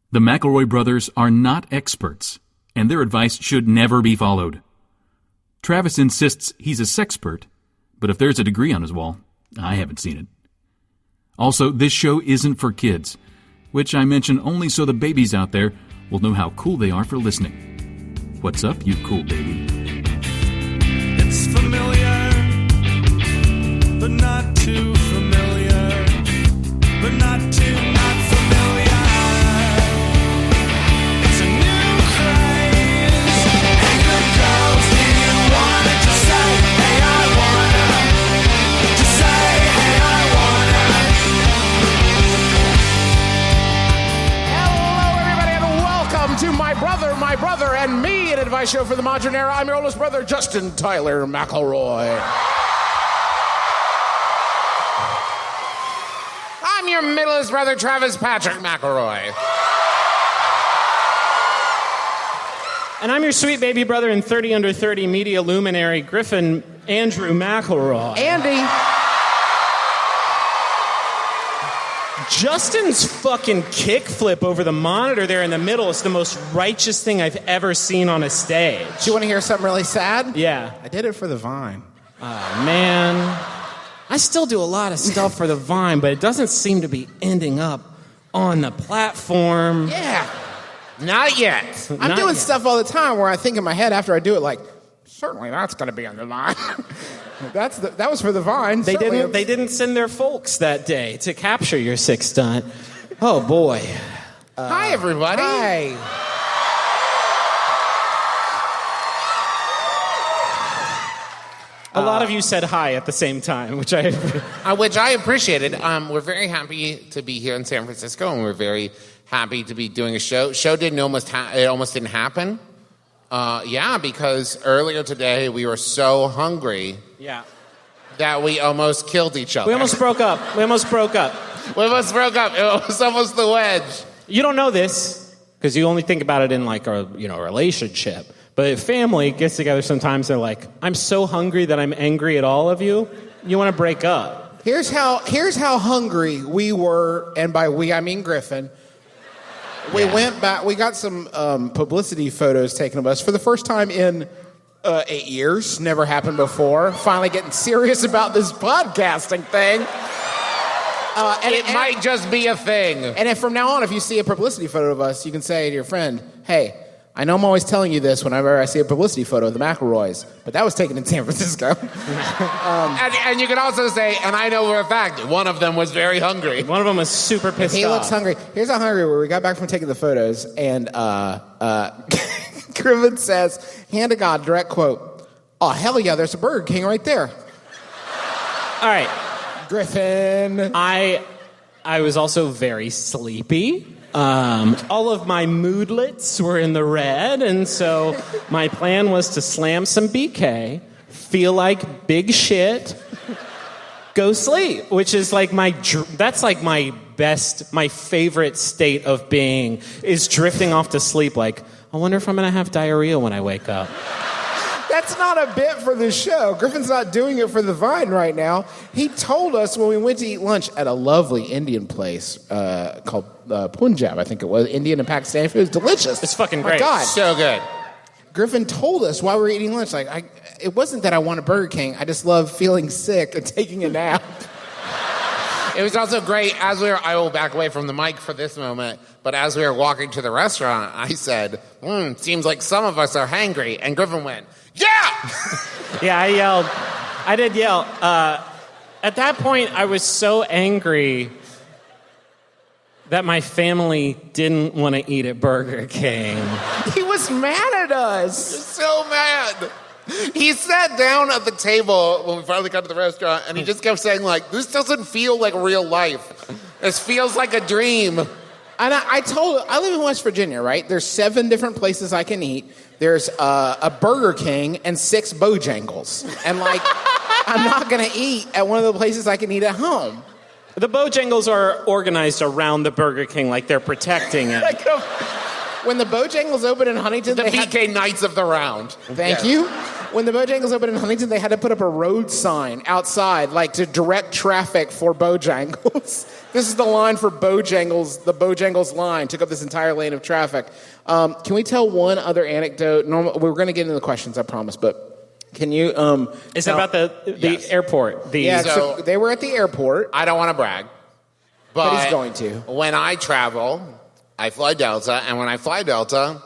The McElroy brothers are not experts, and their advice should never be followed. Travis insists he's a sexpert, but if there's a degree on his wall, I haven't seen it. Also, this show isn't for kids, which I mention only so the babies out there will know how cool they are for listening. What's up, you cool baby? It's familiar, but not too familiar, but not too not familiar. It's a new craze. Hey, good girls, do you wanna just say, hey, I wanna? Just say, hey, I wanna. Hello, everybody, and welcome to My Brother, and Me, an advice show for the modern era. I'm your oldest brother, Justin Tyler McElroy. I'm your middlest brother, Travis Patrick McElroy. And I'm your sweet baby brother and 30 under 30 media luminary, Griffin Andrew McElroy. Andy. Justin's fucking kickflip over the monitor there in the middle is the most righteous thing I've ever seen on a stage. Do you want to hear something really sad? Yeah. I did it for the Vine. Oh, man. I still do a lot of stuff for the Vine, but it doesn't seem to be ending up on the platform. Yeah. Not yet. I'm Not doing yet. stuff all the time where I think in my head after I do it, like, certainly that's going to be on the Vine. That was for the Vine. They didn't send their folks that day to capture your sick stunt. Oh, boy. Hi, everybody. Hi. A lot of you said hi at the same time, which I... Which I appreciated. We're very happy to be here in San Francisco, and we're very happy to be doing a show. Show almost didn't happen. Because earlier today we were so hungry that we almost killed each other. We almost broke up. It was almost the wedge. You don't know this because you only think about it in like a relationship. But if family gets together sometimes, they're like, I'm so hungry that I'm angry at all of you. You want to break up. Here's how hungry we were, and by we I mean Griffin. We went back. We got some publicity photos taken of us for the first time in 8 years. Never happened before. Finally getting serious about this podcasting thing. It might just be a thing. And if from now on, if you see a publicity photo of us, you can say to your friend, hey, I know I'm always telling you this whenever I see a publicity photo of the McElroys, but that was taken in San Francisco. And you can also say, and I know for a fact, one of them was very hungry. One of them was super pissed off. He looks hungry. Here's how hungry we were. We got back from taking the photos, and Griffin says, hand to God, direct quote, oh, hell yeah, there's a Burger King right there. All right. Griffin. I was also very sleepy. All of my moodlets were in the red, and so my plan was to slam some BK, feel like big shit, go sleep, which is like my favorite state of being is drifting off to sleep. Like, I wonder if I'm going to have diarrhea when I wake up. That's not a bit for the show. Griffin's not doing it for the Vine right now. He told us when we went to eat lunch at a lovely Indian place called Punjab, I think it was, Indian and Pakistani food. It was delicious. It's fucking My great. God. So good. Griffin told us while we were eating lunch, it wasn't that I want a Burger King. I just love feeling sick and taking a nap. It was also great I will back away from the mic for this moment, but as we were walking to the restaurant, I said, seems like some of us are hangry. And Griffin went, yeah! Yeah, I yelled. I did yell. At that point, I was so angry that my family didn't want to eat at Burger King. He was mad at us. So mad. He sat down at the table when we finally got to the restaurant, and he just kept saying, like, this doesn't feel like real life. This feels like a dream. And I live in West Virginia, right? There's 7 different places I can eat. There's a Burger King and 6 Bojangles. And, I'm not going to eat at one of the places I can eat at home. The Bojangles are organized around the Burger King like they're protecting it. When the Bojangles open in Huntington, The they BK Knights of the Round. Thank you. When the Bojangles opened in Huntington, they had to put up a road sign outside, like to direct traffic for Bojangles. This is the line for Bojangles. The Bojangles line took up this entire lane of traffic. Can we tell one other anecdote? We're going to get into the questions, I promise, but can you? Is it about the Yes. airport? So they were at the airport, I don't want to brag, but he's going to. When I travel, I fly Delta, and when I fly Delta,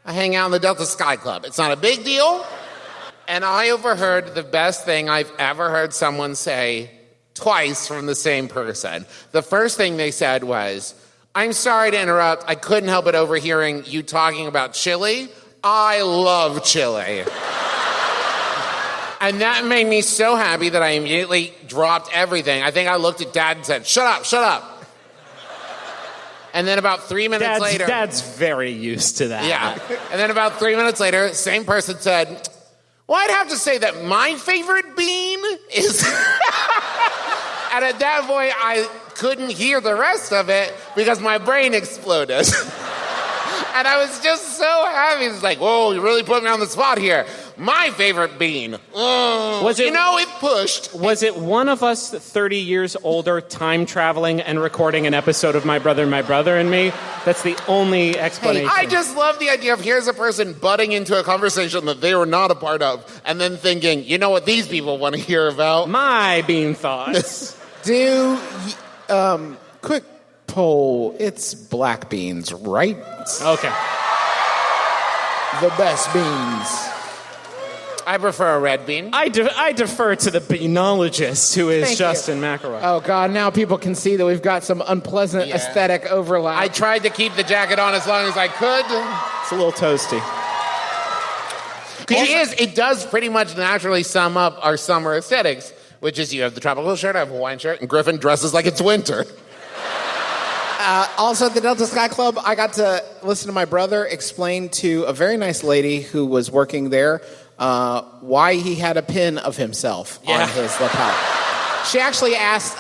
I hang out in the Delta Sky Club. It's not a big deal, and I overheard the best thing I've ever heard someone say twice from the same person. The first thing they said was, "I'm sorry to interrupt. I couldn't help but overhearing you talking about chili. I love chili." And that made me so happy that I immediately dropped everything. I think I looked at Dad and said, "Shut up, shut up." And then about 3 minutes later... Dad's very used to that. Yeah. And then about 3 minutes later, same person said, "Well, I'd have to say that my favorite bean is..." And at that point, I couldn't hear the rest of it because my brain exploded. And I was just so happy. It's like, whoa, you really put me on the spot here. My favorite bean. Was it, it pushed. Was it one of us 30 years older time traveling and recording an episode of My Brother and Me? That's the only explanation. I just love the idea of here's a person butting into a conversation that they were not a part of and then thinking, you know what these people want to hear about? My bean thoughts. Quick poll. It's black beans, right? Okay. The best beans. I prefer a red bean. I defer to the beanologist, who is Thank Justin you. McElroy. Oh, God, now people can see that we've got some unpleasant aesthetic overlap. I tried to keep the jacket on as long as I could. It's a little toasty. It does pretty much naturally sum up our summer aesthetics, which is you have the tropical shirt, I have a Hawaiian shirt, and Griffin dresses like it's winter. Also at the Delta Sky Club, I got to listen to my brother explain to a very nice lady who was working there why he had a pin of himself on his lapel. She actually asked,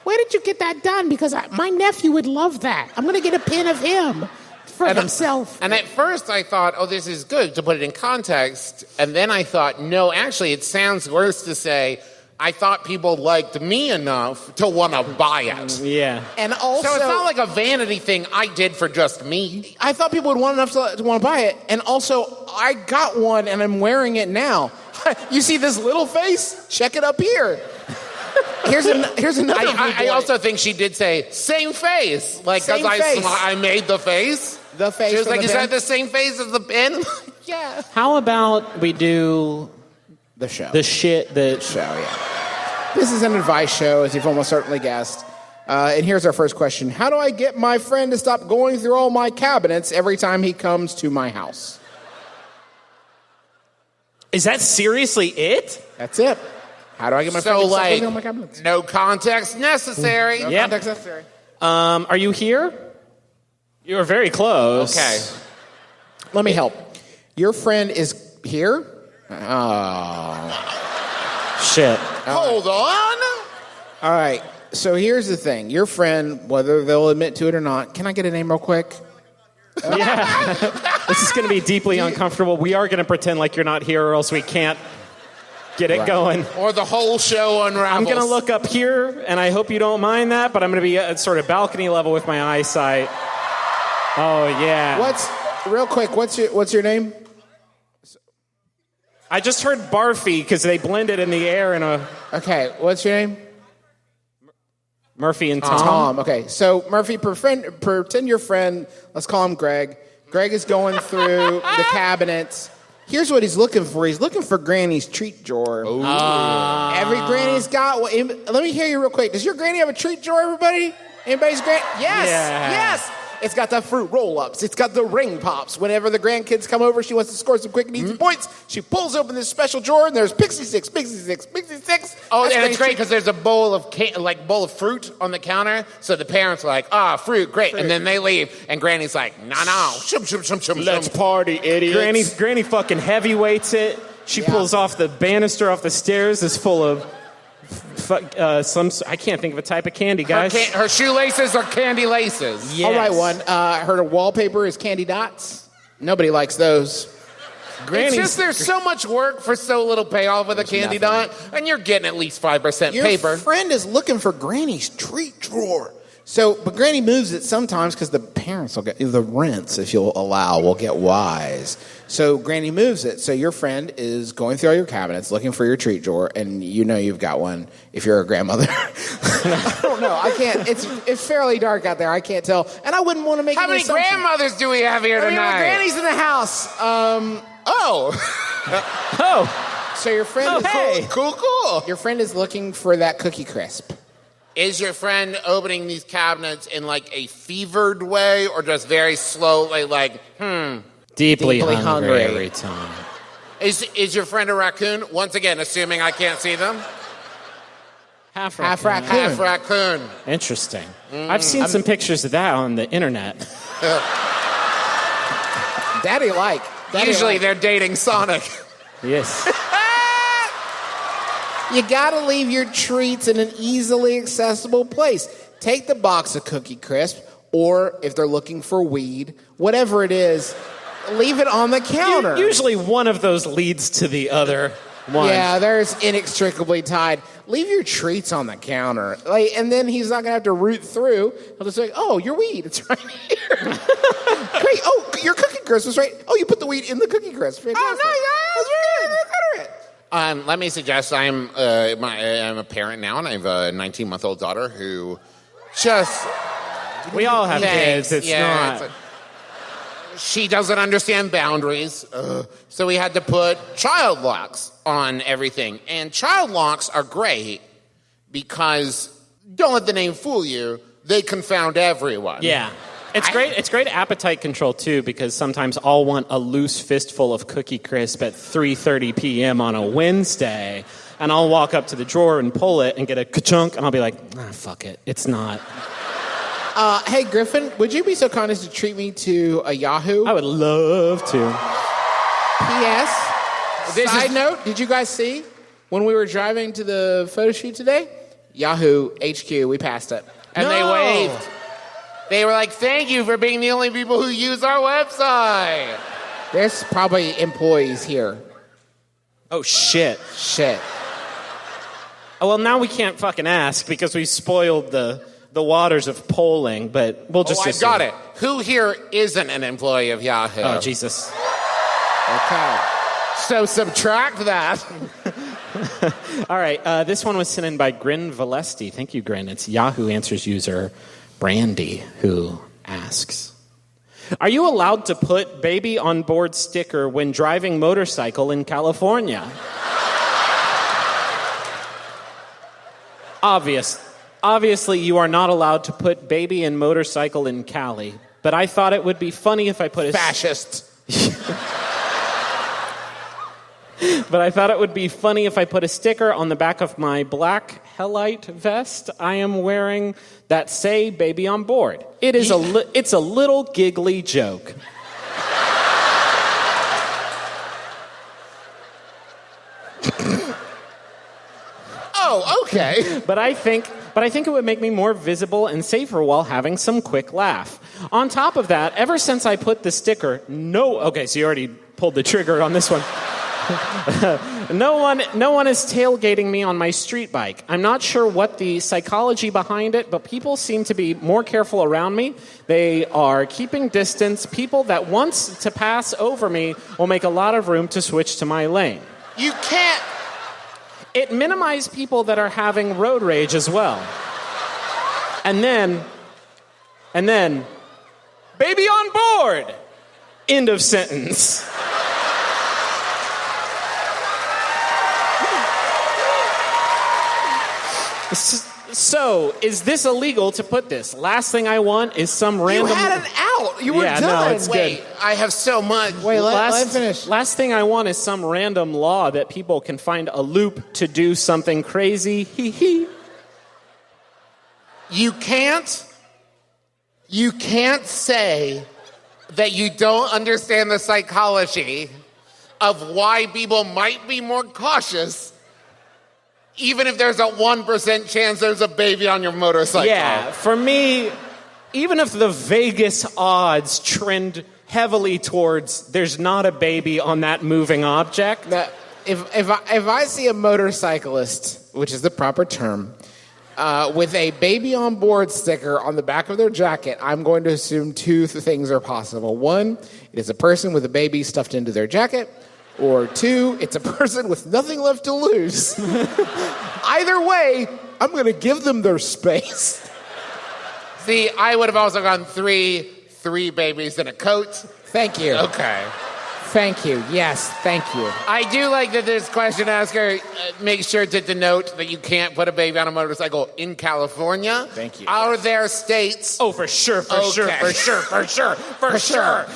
where did you get that done? Because my nephew would love that. I'm going to get a pin of him for himself. And at first I thought, oh, this is good to put it in context. And then I thought, no, actually it sounds worse to say, I thought people liked me enough to want to buy it. Yeah. And also, So it's not like a vanity thing I did for just me. I thought people would want enough to want to buy it. And also, I got one and I'm wearing it now. You see this little face? Check it up here. Here's another. I also think she did say, same face. Like, because I made the face. The face. She was from like, the is pen? that the same face as the pen? Yeah. How about we do The show. the shit that... Show, yeah. This is an advice show, as you've almost certainly guessed. And here's our first question. How do I get my friend to stop going through all my cabinets every time he comes to my house? Is that seriously it? That's it. How do I get my friend So, to stop going like, through all my cabinets? no context necessary. No Yep. context necessary. Are you here? You're very close. Okay. Let me help. Your friend is here? Oh. Shit. Hold on. All right. So here's the thing. Your friend, whether they'll admit to it or not, can I get a name real quick? Yeah. This is going to be deeply uncomfortable. We are going to pretend like you're not here or else we can't get it going. Or the whole show unravels. I'm going to look up here, and I hope you don't mind that, but I'm going to be at sort of balcony level with my eyesight. Oh, yeah. What's your name? I just heard Barfy because they blended in the air in a... Okay, what's your name? Murphy and Tom. Tom. Okay, so Murphy, pretend your friend. Let's call him Greg. Greg is going through the cabinets. Here's what he's looking for. He's looking for Granny's treat drawer. Every Granny's got one. Let me hear you real quick. Does your Granny have a treat drawer, everybody? Anybody's Granny? Yes, Yeah. yes. It's got the fruit roll-ups. It's got the ring pops. Whenever the grandkids come over, she wants to score some quick and easy points. She pulls open this special drawer, and there's Pixie Six, Pixie Six, Pixie Six. Oh, That's and it's great treat- because there's a bowl of bowl of fruit on the counter. So the parents are like, fruit, great. And then they leave. And Granny's like, no. Shum, shum, shum, shum, Let's shum. party, idiots. Granny fucking heavyweights it. She pulls off the banister off the stairs. It's full of I can't think of a type of candy, guys. Her shoelaces are candy laces. Yes. All right, one. Her wallpaper is candy dots. Nobody likes those. It's just there's so much work for so little payoff with a candy dot, and you're getting at least 5% Your paper. friend is looking for Granny's treat drawer. So, but Granny moves it sometimes because the parents will get, the rents, if you'll allow, will get wise. So Granny moves it. So your friend is going through all your cabinets looking for your treat drawer, and you know you've got one if you're a grandmother. I don't know. I can't. It's fairly dark out there. I can't tell, and I wouldn't want to make. How many grandmothers do we have here tonight? Granny's in the house. Oh, So your friend. hey. Cool. Your friend is looking for that Cookie Crisp. Is your friend opening these cabinets in like a fevered way, or just very slowly, like, deeply Deeply hungry hungry. every time. Is your friend a raccoon? Once again, assuming I can't see them. Half Half raccoon. raccoon. Half raccoon. Interesting. I've seen some pictures of that on the internet. Daddy like. Usually they're dating Sonic. Yes. You gotta leave your treats in an easily accessible place. Take the box of Cookie Crisp, or if they're looking for weed, whatever it is, leave it on the counter. Usually one of those leads to the other one. Yeah, they're inextricably tied. Leave your treats on the counter, and then he's not gonna have to root through. He'll just say, "Oh, your weed, it's right here." Great. Oh, your Cookie Crisp was right. Oh, you put the weed in the Cookie Crisp. Fantastic. Oh, no, yeah, That's very good. Look at it. Let me suggest I'm a parent now, and I have a 19-month-old daughter who just We all have Thanks. kids. It's Yeah, not. she doesn't understand boundaries, so we had to put child locks on everything. And child locks are great because don't let the name fool you; they confound everyone. Yeah. It's great. It's great appetite control too, because sometimes I'll want a loose fistful of Cookie Crisp at 3:30 p.m. on a Wednesday, and I'll walk up to the drawer and pull it and get a ka-chunk, and I'll be like, fuck it, it's not. Hey, Griffin, would you be so kind as to treat me to a Yahoo? I would love to. P.S. Side note, did you guys see when we were driving to the photo shoot today? Yahoo HQ, we passed it. And they waved. They were like, "Thank you for being the only people who use our website." There's probably employees here. Oh shit. Shit. Oh, well, now we can't fucking ask because we spoiled the waters of polling, but we'll just I've got it. Who here isn't an employee of Yahoo? Oh, Jesus. Okay. So subtract that. All right, this one was sent in by Grin Valesti. Thank you, Grin. It's Yahoo Answers user Brandy who asks, are you allowed to put baby on board sticker when driving motorcycle in California? Obviously, you are not allowed to put baby and motorcycle in Cali, but I thought it would be funny if I put a... Fascist. But I thought it would be funny if I put a sticker on the back of my black Hellite vest I am wearing that say "baby on board." It is it's a little giggly joke. Oh, okay. But I think it would make me more visible and safer while having some quick laugh. On top of that, ever since I put the sticker, okay, so you already pulled the trigger on this one. No one is tailgating me on my street bike. I'm not sure what the psychology behind it, but people seem to be more careful around me. They are keeping distance. People that want to pass over me will make a lot of room to switch to my lane. You can't. It minimizes people that are having road rage as well. And then, baby on board! End of sentence. So, is this illegal to put this? Last thing I want is some random... You had an out. You were Yeah, done. no, it's Wait, good. I have so much. Wait, let finish. Last thing I want is some random law that people can find a loop to do something crazy. Hee hee. You can't say that you don't understand the psychology of why people might be more cautious even if there's a 1% chance there's a baby on your motorcycle. Yeah, for me, even if the Vegas odds trend heavily towards there's not a baby on that moving object. Now, if I see a motorcyclist, which is the proper term, with a baby on board sticker on the back of their jacket, I'm going to assume two things are possible. One, it is a person with a baby stuffed into their jacket. Or two, it's a person with nothing left to lose. Either way, I'm going to give them their space. See, I would have also gone three babies in a coat. Thank you. Okay. Thank you. Yes, thank you. I do like that this question asker makes sure to denote that you can't put a baby on a motorcycle in California. Thank you. Are there states? Oh, for sure. Okay. For sure.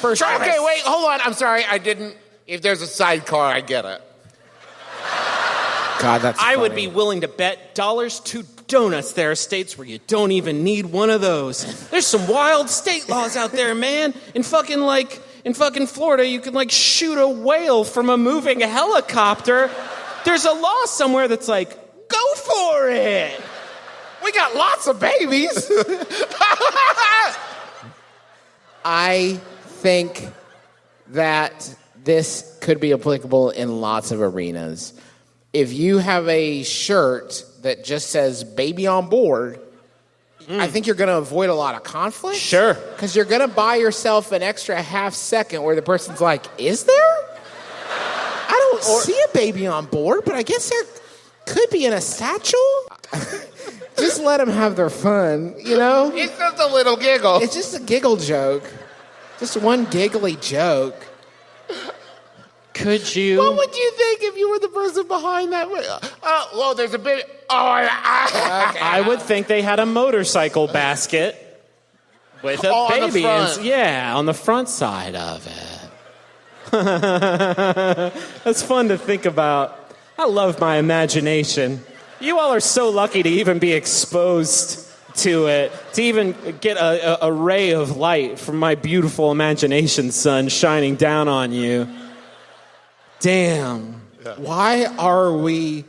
Okay, wait, hold on. I'm sorry, I didn't. If there's a sidecar, I get it. God, that's I would funny. be willing to bet dollars to donuts there are states where you don't even need one of those. There's some wild state laws out there, man. In fucking Florida, you can like shoot a whale from a moving helicopter. There's a law somewhere that's like, go for it. We got lots of babies. I think that this could be applicable in lots of arenas. If you have a shirt that just says baby on board, I think you're going to avoid a lot of conflict. Sure. Because you're going to buy yourself an extra half second where the person's like, is there? I don't see a baby on board, but I guess there could be in a satchel. Just let them have their fun, you know? It's just a little giggle. It's just a giggle joke. Just one giggly joke. Could you? What would you think if you were the person behind that? Oh, well, there's a baby. I would think they had a motorcycle basket with a on the baby. front. On the front side of it. That's fun to think about. I love my imagination. You all are so lucky to even be exposed to it, to even get a ray of light from my beautiful imagination sun shining down on you. Damn. Why are we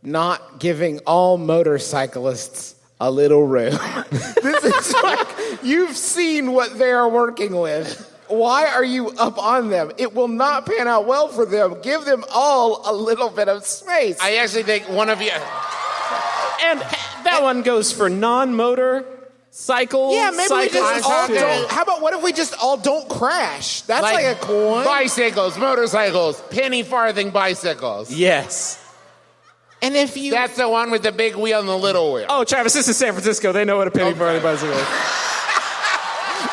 not giving all motorcyclists a little room? This is like, you've seen what they are working with. Why are you up on them? It will not pan out well for them. Give them all a little bit of space. I actually think one of you. And that one goes for non-motor cycles. Yeah, maybe we just all cycles. don't. How about what if we just all don't crash? That's like a cool one. Bicycles, motorcycles, penny farthing bicycles. Yes. And if you... That's the one with the big wheel and the little wheel. Oh, Travis, this is San Francisco. They know what a penny farthing bicycle is.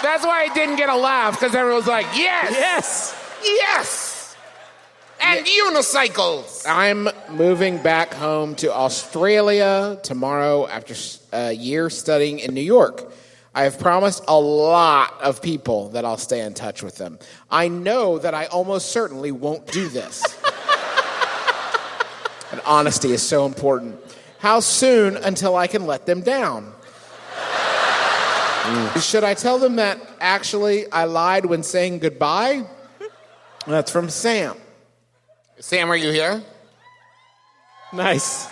That's why I didn't get a laugh, because everyone was like, yes! Yes. Yes! And unicycles! I'm moving back home to Australia tomorrow after a year studying in New York. I have promised a lot of people that I'll stay in touch with them. I know that I almost certainly won't do this. And honesty is so important. How soon until I can let them down? Should I tell them that actually I lied when saying goodbye? That's from Sam. Sam, are you here? Nice.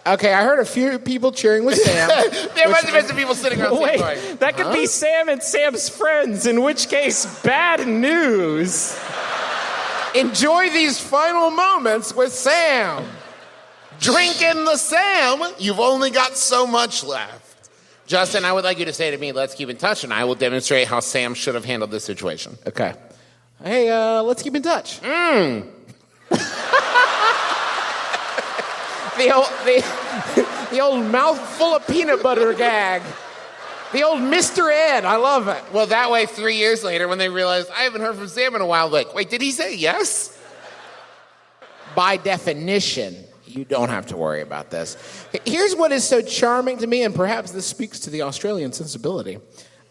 Okay, I heard a few people cheering with Sam. There must have been some people sitting around Wait, going, that could be Sam and Sam's friends, in which case, bad news. Enjoy these final moments with Sam. drinking the Sam. You've only got so much left. Justin, I would like you to say to me, let's keep in touch, and I will demonstrate how Sam should have handled this situation. Okay. Hey, let's keep in touch. The old mouthful of peanut butter gag. The old Mr. Ed. I love it. Well, that way, 3 years later, when they realized, I haven't heard from Sam in a while, like, wait, did he say yes? By definition, you don't have to worry about this. Here's what is so charming to me, and perhaps this speaks to the Australian sensibility.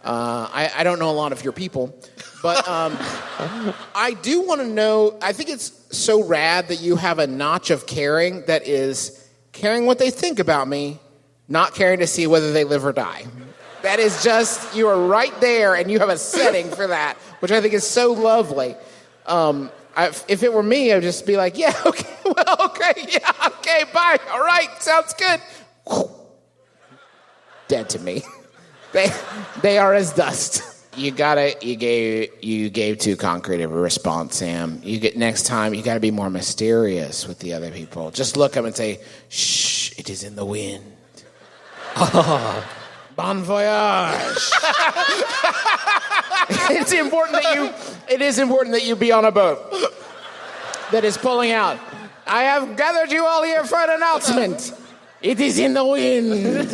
I don't know a lot of your people, but I do want to know, I think it's so rad that you have a notch of caring that is caring what they think about me, not caring to see whether they live or die. That is just, you are right there, and you have a setting for that, which I think is so lovely. If it were me, I'd just be like, yeah, okay, well, okay, yeah, okay, bye, all right, sounds good. Dead to me. They are as dust. You gave too concrete of a response, Sam. Next time you gotta be more mysterious with the other people. Just look up and say, "Shh, it is in the wind." Bon voyage. It is important that you be on a boat that is pulling out. I have gathered you all here for an announcement. It is in the wind.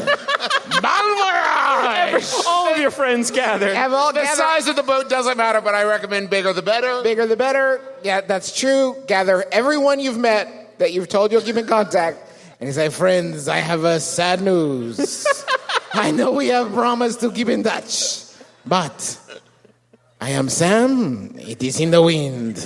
Bon voyage. All of your friends gathered. The size of the boat doesn't matter, but I recommend bigger the better. Bigger the better. Yeah, that's true. Gather everyone you've met that you've told you'll keep in contact. And you say, friends, I have a sad news. I know we have promised to keep in touch, but I am Sam. It is in the wind.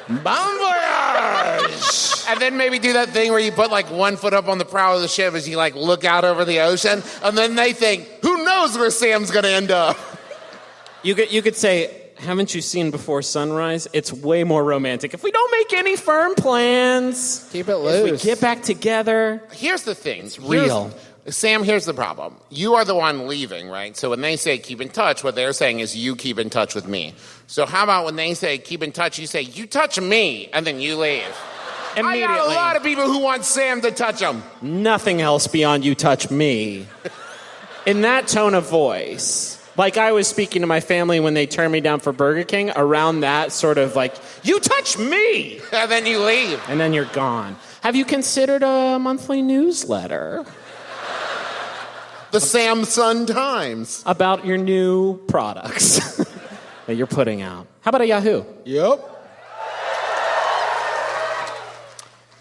Bon voyage. And then maybe do that thing where you put like one foot up on the prow of the ship as you like look out over the ocean, and then they think, who knows where Sam's gonna end up? You could say, haven't you seen Before Sunrise? It's way more romantic. If we don't make any firm plans, Keep it loose. if we get back together, Here's the thing. it's real. Sam, here's the problem. You are the one leaving, right? So when they say keep in touch, what they're saying is you keep in touch with me. So how about when they say keep in touch, you say you touch me, and then you leave. I Immediately. got a lot of people who want Sam to touch them. Nothing else beyond you touch me. In that tone of voice, like I was speaking to my family when they turned me down for Burger King, around that sort of like, you touch me! And then you leave. And then you're gone. Have you considered a monthly newsletter The Samsung Times. about your new products that you're putting out? How about a Yahoo? Yep.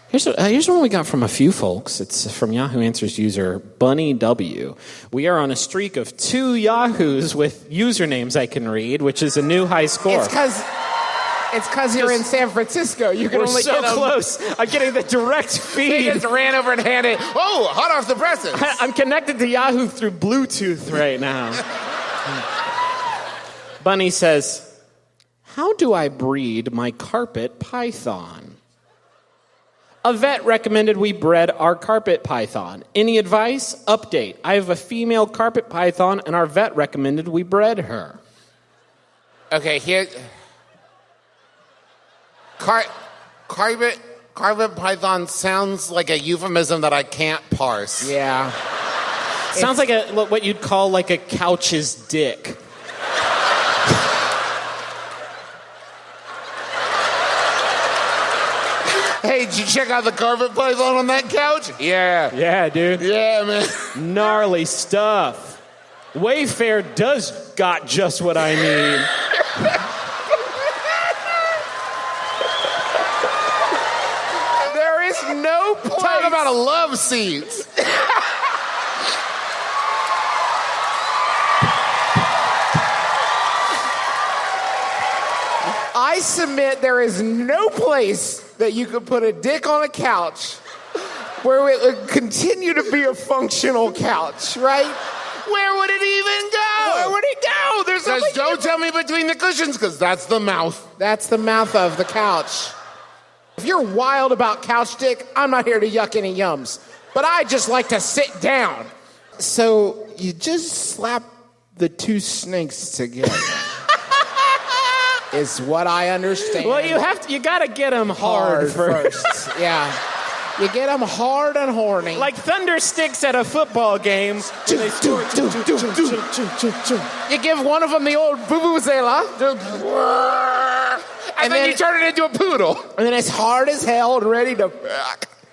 Here's one we got from a few folks. It's from Yahoo Answers user Bunny W. We are on a streak of 2 Yahoos with usernames I can read, which is a new high score. It's because you're in San Francisco. You can We're only so get 'em. close. I'm getting the direct He feed. just ran over and handed, oh, hot off the presses. I'm connected to Yahoo through Bluetooth right now. Bunny says, how do I breed my carpet python? A vet recommended we bred our carpet python. Any advice? Update. I have a female carpet python, and our vet recommended we bred her. Okay, here. Carpet python sounds like a euphemism that I can't parse. Yeah. Sounds like what you'd call like a couch's dick. Hey, did you check out the carpet python on that couch? Yeah. Yeah, dude. Yeah, man. Gnarly stuff. Wayfair does got just what I need. There is no place. Talk about a love seat. I submit there is no place that you could put a dick on a couch where it would continue to be a functional couch, right? Where would it even go? Where would it go? There's Just nothing. don't tell me between the cushions, because that's the mouth. That's the mouth of the couch. If you're wild about couch dick, I'm not here to yuck any yums. But I just like to sit down. So you just slap the 2 snakes together. Is what I understand. Well, you gotta get them hard first. Yeah. You get them hard and horny. Like thunder sticks at a football game. You give one of them the old vuvuzela. And then you turn it into a poodle. And then it's hard as hell and ready to...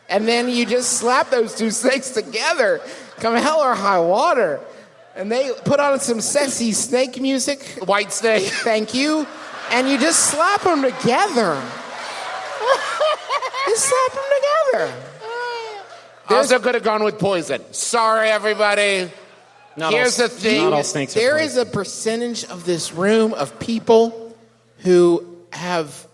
And then you just slap those 2 snakes together. Come hell or high water. And they put on some sexy snake music. White snake. Thank you. And you just slap them together. Just slap them together. Also could have gone with poison. Sorry, everybody. Here's the thing. Not all snakes are There poison. is a percentage of this room of people who have,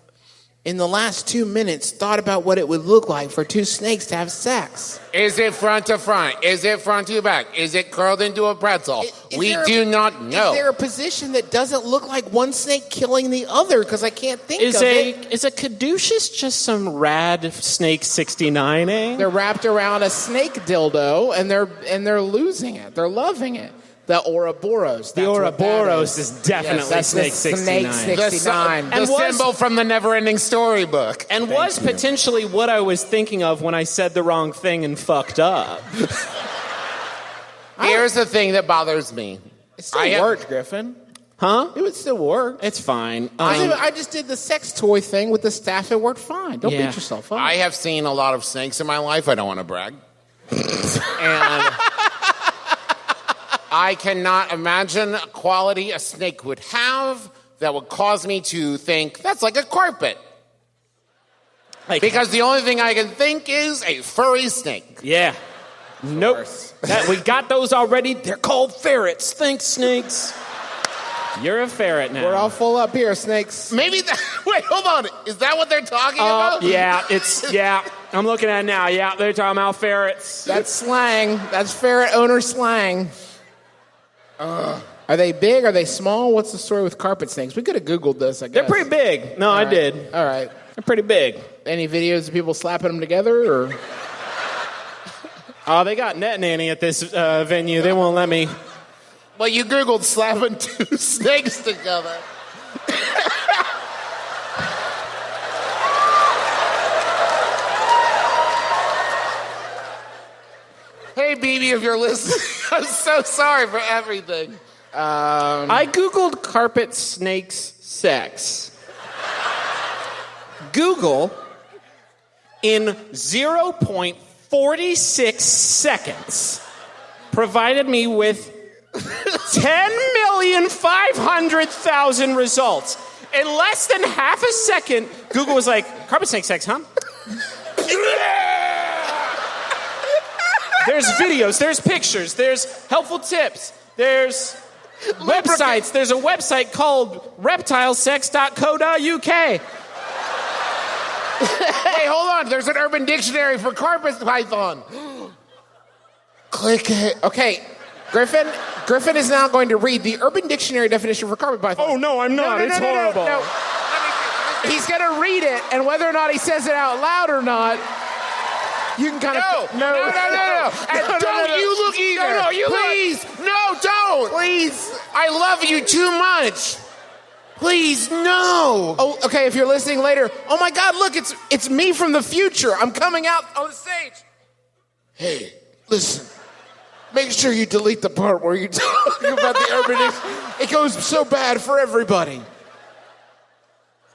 in the last 2 minutes, thought about what it would look like for 2 snakes to have sex. Is it front to front? Is it front to back? Is it curled into a pretzel? We do not know. Is there a position that doesn't look like one snake killing the other? Because I can't think of it. Is a caduceus just some rad snake 69ing? They're wrapped around a snake dildo, and they're losing it. They're loving it. The Ouroboros. The That's what that Ouroboros is definitely Yes, that's Snake the 69. Snake The, 69. the And was- symbol from the Never-Ending Storybook. And was potentially what I was thinking of when I said the wrong thing and fucked up. Here's the thing that bothers me. It still worked, Griffin. Huh? It would still work. It's fine. I just did the sex toy thing with the staff. It worked fine. Don't Yeah. beat yourself up. I have seen a lot of snakes in my life. I don't want to brag. And I cannot imagine a quality a snake would have that would cause me to think, that's like a carpet. Like- Because the only thing I can think is a furry snake. Yeah. Nope. We got those already. They're called ferrets. Thanks, snakes. You're a ferret now. We're all full up here, snakes. Maybe that, wait, hold on. Is that what they're talking about? Yeah. I'm looking at it now. Yeah, they're talking about ferrets. That's slang. That's ferret owner slang. Are they big? Are they small? What's the story with carpet snakes? We could have Googled this, I guess. They're pretty big. No, I did. All right. They're pretty big. Any videos of people slapping them together? Or Oh, they got net nanny at this venue. They won't let me. Well, you Googled slapping two snakes together. Hey, BB, if you're listening, I'm so sorry for everything. I Googled carpet snakes sex. Google, in 0.46 seconds, provided me with 10,500,000 results. In less than half a second, Google was like, carpet snake sex, huh? There's videos, there's pictures, there's helpful tips, there's websites. There's a website called reptilesex.co.uk. Hey, hold on. There's an urban dictionary for carpet python. click it. Okay, Griffin is now going to read the Urban Dictionary definition for carpet python. Oh, no, I'm not. It's horrible. No. He's going to read it, and whether or not he says it out loud or not, you can kind of... No. And don't you look either. No, you Please. No, don't. Please. I love you too much. Please, no. Oh, okay, if you're listening later, oh my God, look, it's me from the future. I'm coming out on the stage. Hey, listen. Make sure you delete the part where you talk about the urban dictionary. It goes so bad for everybody.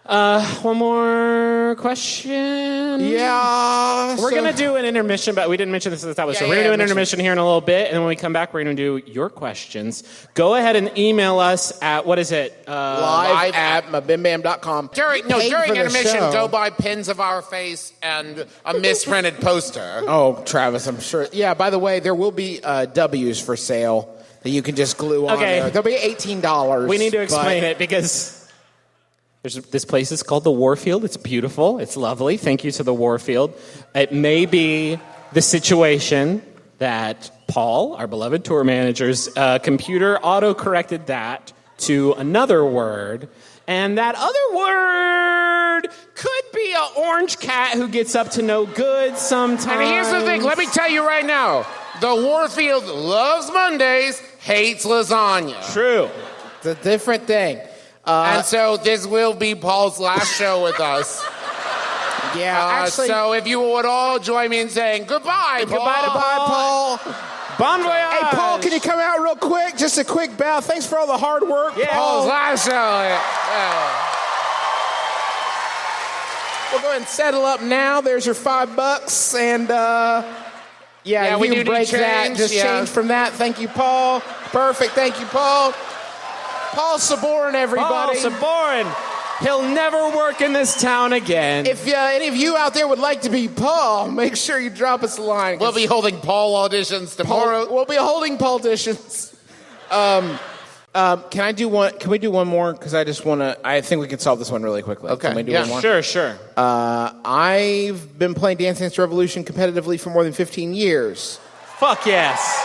One more question. Yeah. We're going to do an intermission, but we didn't mention this at the top. So we're going to do an intermission here in a little bit, and when we come back, we're going to do your questions. Go ahead and email us at, what is it? Live at MBMBaM.com. During intermission, go buy pins of our face and a misprinted poster. Oh, Travis, I'm sure. Yeah, by the way, there will be W's for sale that you can just glue on there. There'll be $18. We need to explain it because... This place is called the Warfield. It's beautiful. It's lovely. Thank you to the Warfield. It may be the situation that Paul, our beloved tour manager's computer, auto-corrected that to another word. And that other word could be an orange cat who gets up to no good sometimes. And here's the thing. Let me tell you right now. The Warfield loves Mondays, hates lasagna. True. It's a different thing. And so this will be Paul's last show with us. Yeah, actually. So if you would all join me in saying goodbye, Paul. Goodbye, Paul. Bon voyage. Hey, Paul, can you come out real quick? Just a quick bow. Thanks for all the hard work, Yeah. Paul's Paul. last show. Yeah. We'll go ahead and settle up now. There's your $5, and if we you do can break need that, change, just yeah. change from that. Thank you, Paul. Perfect. Thank you, Paul. Paul Saborin, everybody. Paul Saborin. He'll never work in this town again. If any of you out there would like to be Paul, make sure you drop us a line. We'll be holding Paul auditions tomorrow. We'll be holding Paul auditions. Can we do one more? Because I just want to. I think we can solve this one really quickly. Okay, Can we do yeah. one more? Sure. I've been playing Dance Dance Revolution competitively for more than 15 years. Fuck yes.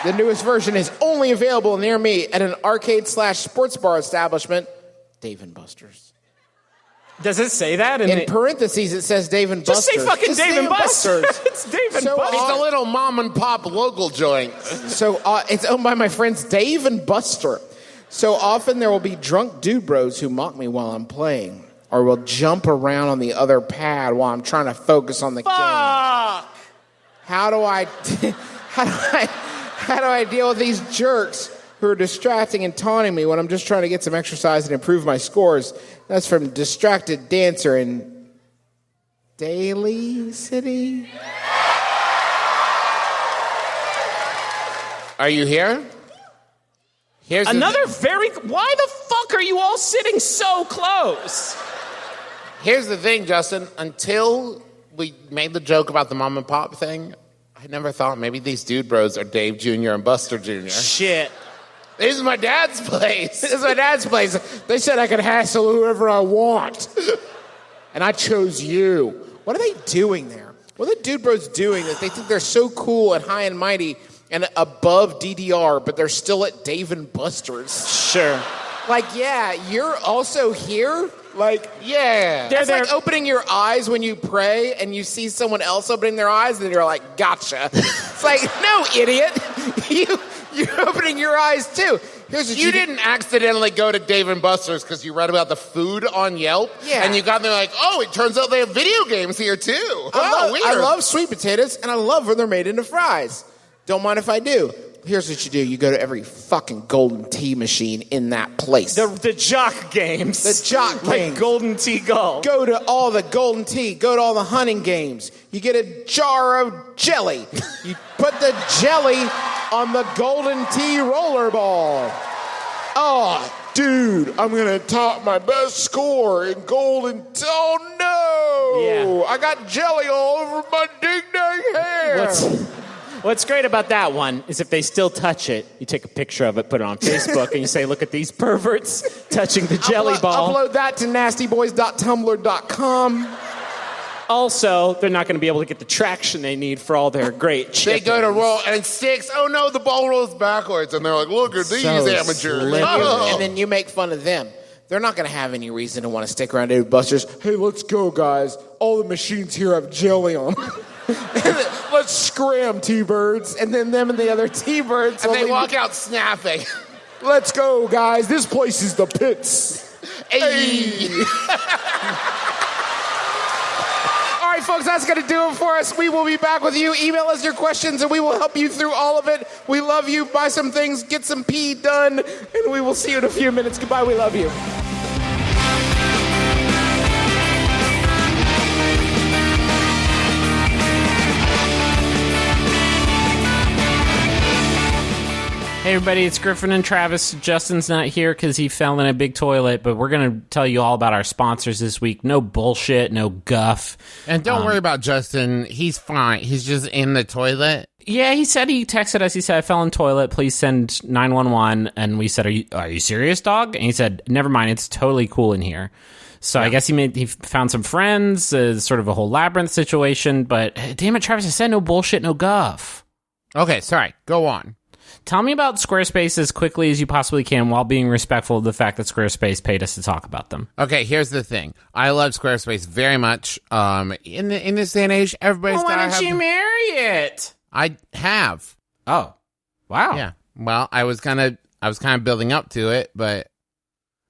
The newest version is only available near me at an arcade/sports bar establishment, Dave & Buster's. Does it say that? In parentheses, it says Dave and Just Buster's. say fucking Dave and Buster's. It's Dave and So Buster's. It's a little mom and pop local joint. So it's owned by my friends Dave and Buster. So often there will be drunk dude bros who mock me while I'm playing, or will jump around on the other pad while I'm trying to focus on the game. How do I deal with these jerks who are distracting and taunting me when I'm just trying to get some exercise and improve my scores? That's from Distracted Dancer in Daly City. Are you here? Here's Another Why the fuck are you all sitting so close? Here's the thing, Justin. Until we made the joke about the mom and pop thing, I never thought maybe these dude bros are Dave Jr. and Buster Jr. Shit. This is my dad's place. This is my dad's place. They said I could hassle whoever I want. And I chose you. What are they doing there? What are the dude bros doing that they think they're so cool and high and mighty and above DDR, but they're still at Dave and Buster's? Sure. Like, yeah, you're also here? Like, Yeah. it's like opening your eyes when you pray and you see someone else opening their eyes and you're like, gotcha. It's like, no, idiot. You're opening your eyes too. Here's what You didn't accidentally go to Dave and Buster's because you read about the food on Yelp? Yeah. And you got there like, oh, it turns out they have video games here too. I love sweet potatoes, and I love when they're made into fries. Don't mind if I do. Here's what you do. You go to every fucking Golden Tea machine in that place. The jock games. The jock games. Like Golden Tea Golf. Go to all the Golden Tea. Go to all the hunting games. You get a jar of jelly. You put the jelly on the Golden Tea rollerball. Oh, dude, I'm going to top my best score in Golden Tea. Oh, no. Yeah. I got jelly all over my ding-dang hair. What's great about that one is if they still touch it, you take a picture of it, put it on Facebook, and you say, look at these perverts touching the jelly ball. Upload that to nastyboys.tumblr.com. Also, they're not going to be able to get the traction they need for all their great They chickens. go to roll and it sticks. Oh no, the ball rolls backwards. And they're like, look at these amateurs. Slippery. Oh. And then you make fun of them. They're not going to have any reason to want to stick around Dave Buster's. Hey, let's go, guys. All the machines here have jelly on them. Let's scram, T-Birds. And then them and the other T-Birds. And they walk out snapping. Let's go, guys. This place is the pits. Hey. All right, folks, that's going to do it for us. We will be back with you. Email us your questions, and we will help you through all of it. We love you. Buy some things. Get some pee done. And we will see you in a few minutes. Goodbye. We love you. Hey everybody, it's Griffin and Travis. Justin's not here because he fell in a big toilet, but we're going to tell you all about our sponsors this week. No bullshit, no guff. And don't worry about Justin. He's fine. He's just in the toilet. Yeah, he texted us, he said, I fell in toilet, please send 911. And we said, are you serious, dog? And he said, never mind, it's totally cool in here. So yeah. I guess he found some friends, sort of a whole labyrinth situation, but damn it, Travis, I said no bullshit, no guff. Okay, sorry. Go on. Tell me about Squarespace as quickly as you possibly can while being respectful of the fact that Squarespace paid us to talk about them. Okay, here's the thing. I love Squarespace very much. In this day and age, everybody's Why got to don't have... you marry it? I have. Oh, wow. Yeah. Well, I was kind of building up to it, but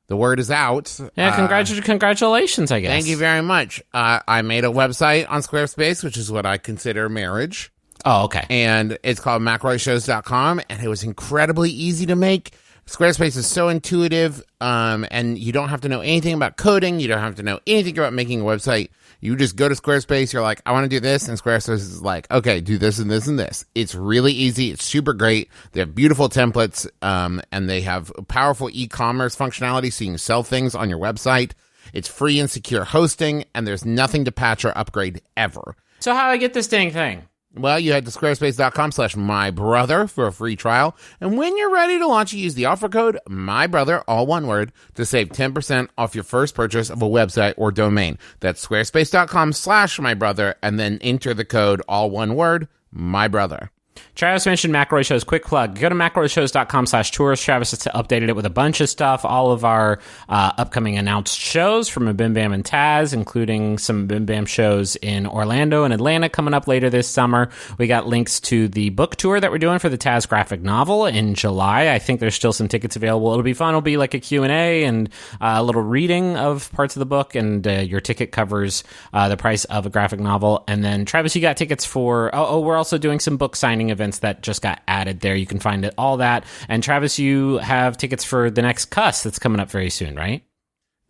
the word is out. Yeah, congratulations, I guess. Thank you very much. I made a website on Squarespace, which is what I consider marriage. Oh, okay. And it's called McRoyShows.com, and it was incredibly easy to make. Squarespace is so intuitive, and you don't have to know anything about coding. You don't have to know anything about making a website. You just go to Squarespace. You're like, I want to do this, and Squarespace is like, okay, do this and this and this. It's really easy. It's super great. They have beautiful templates, and they have powerful e-commerce functionality, so you can sell things on your website. It's free and secure hosting, and there's nothing to patch or upgrade ever. So how do I get this dang thing? Well, you head to squarespace.com/mybrother for a free trial. And when you're ready to launch, you use the offer code MYBROTHER, all one word, to save 10% off your first purchase of a website or domain. That's squarespace.com/mybrother, and then enter the code, all one word, MYBROTHER. Travis mentioned McElroy Shows. Quick plug. Go to McElroyShows.com/tours. Travis has updated it with a bunch of stuff. All of our upcoming announced shows from MBMBaM and Taz, including some MBMBaM shows in Orlando and Atlanta coming up later this summer. We got links to the book tour that we're doing for the Taz graphic novel in July. I think there's still some tickets available. It'll be fun. It'll be like a Q&A and a little reading of parts of the book, and your ticket covers the price of a graphic novel. And then, Travis, you got tickets for... we're also doing some book signing events that just got added there. You can find it, all that. And Travis, you have tickets for the next Cuss that's coming up very soon, right?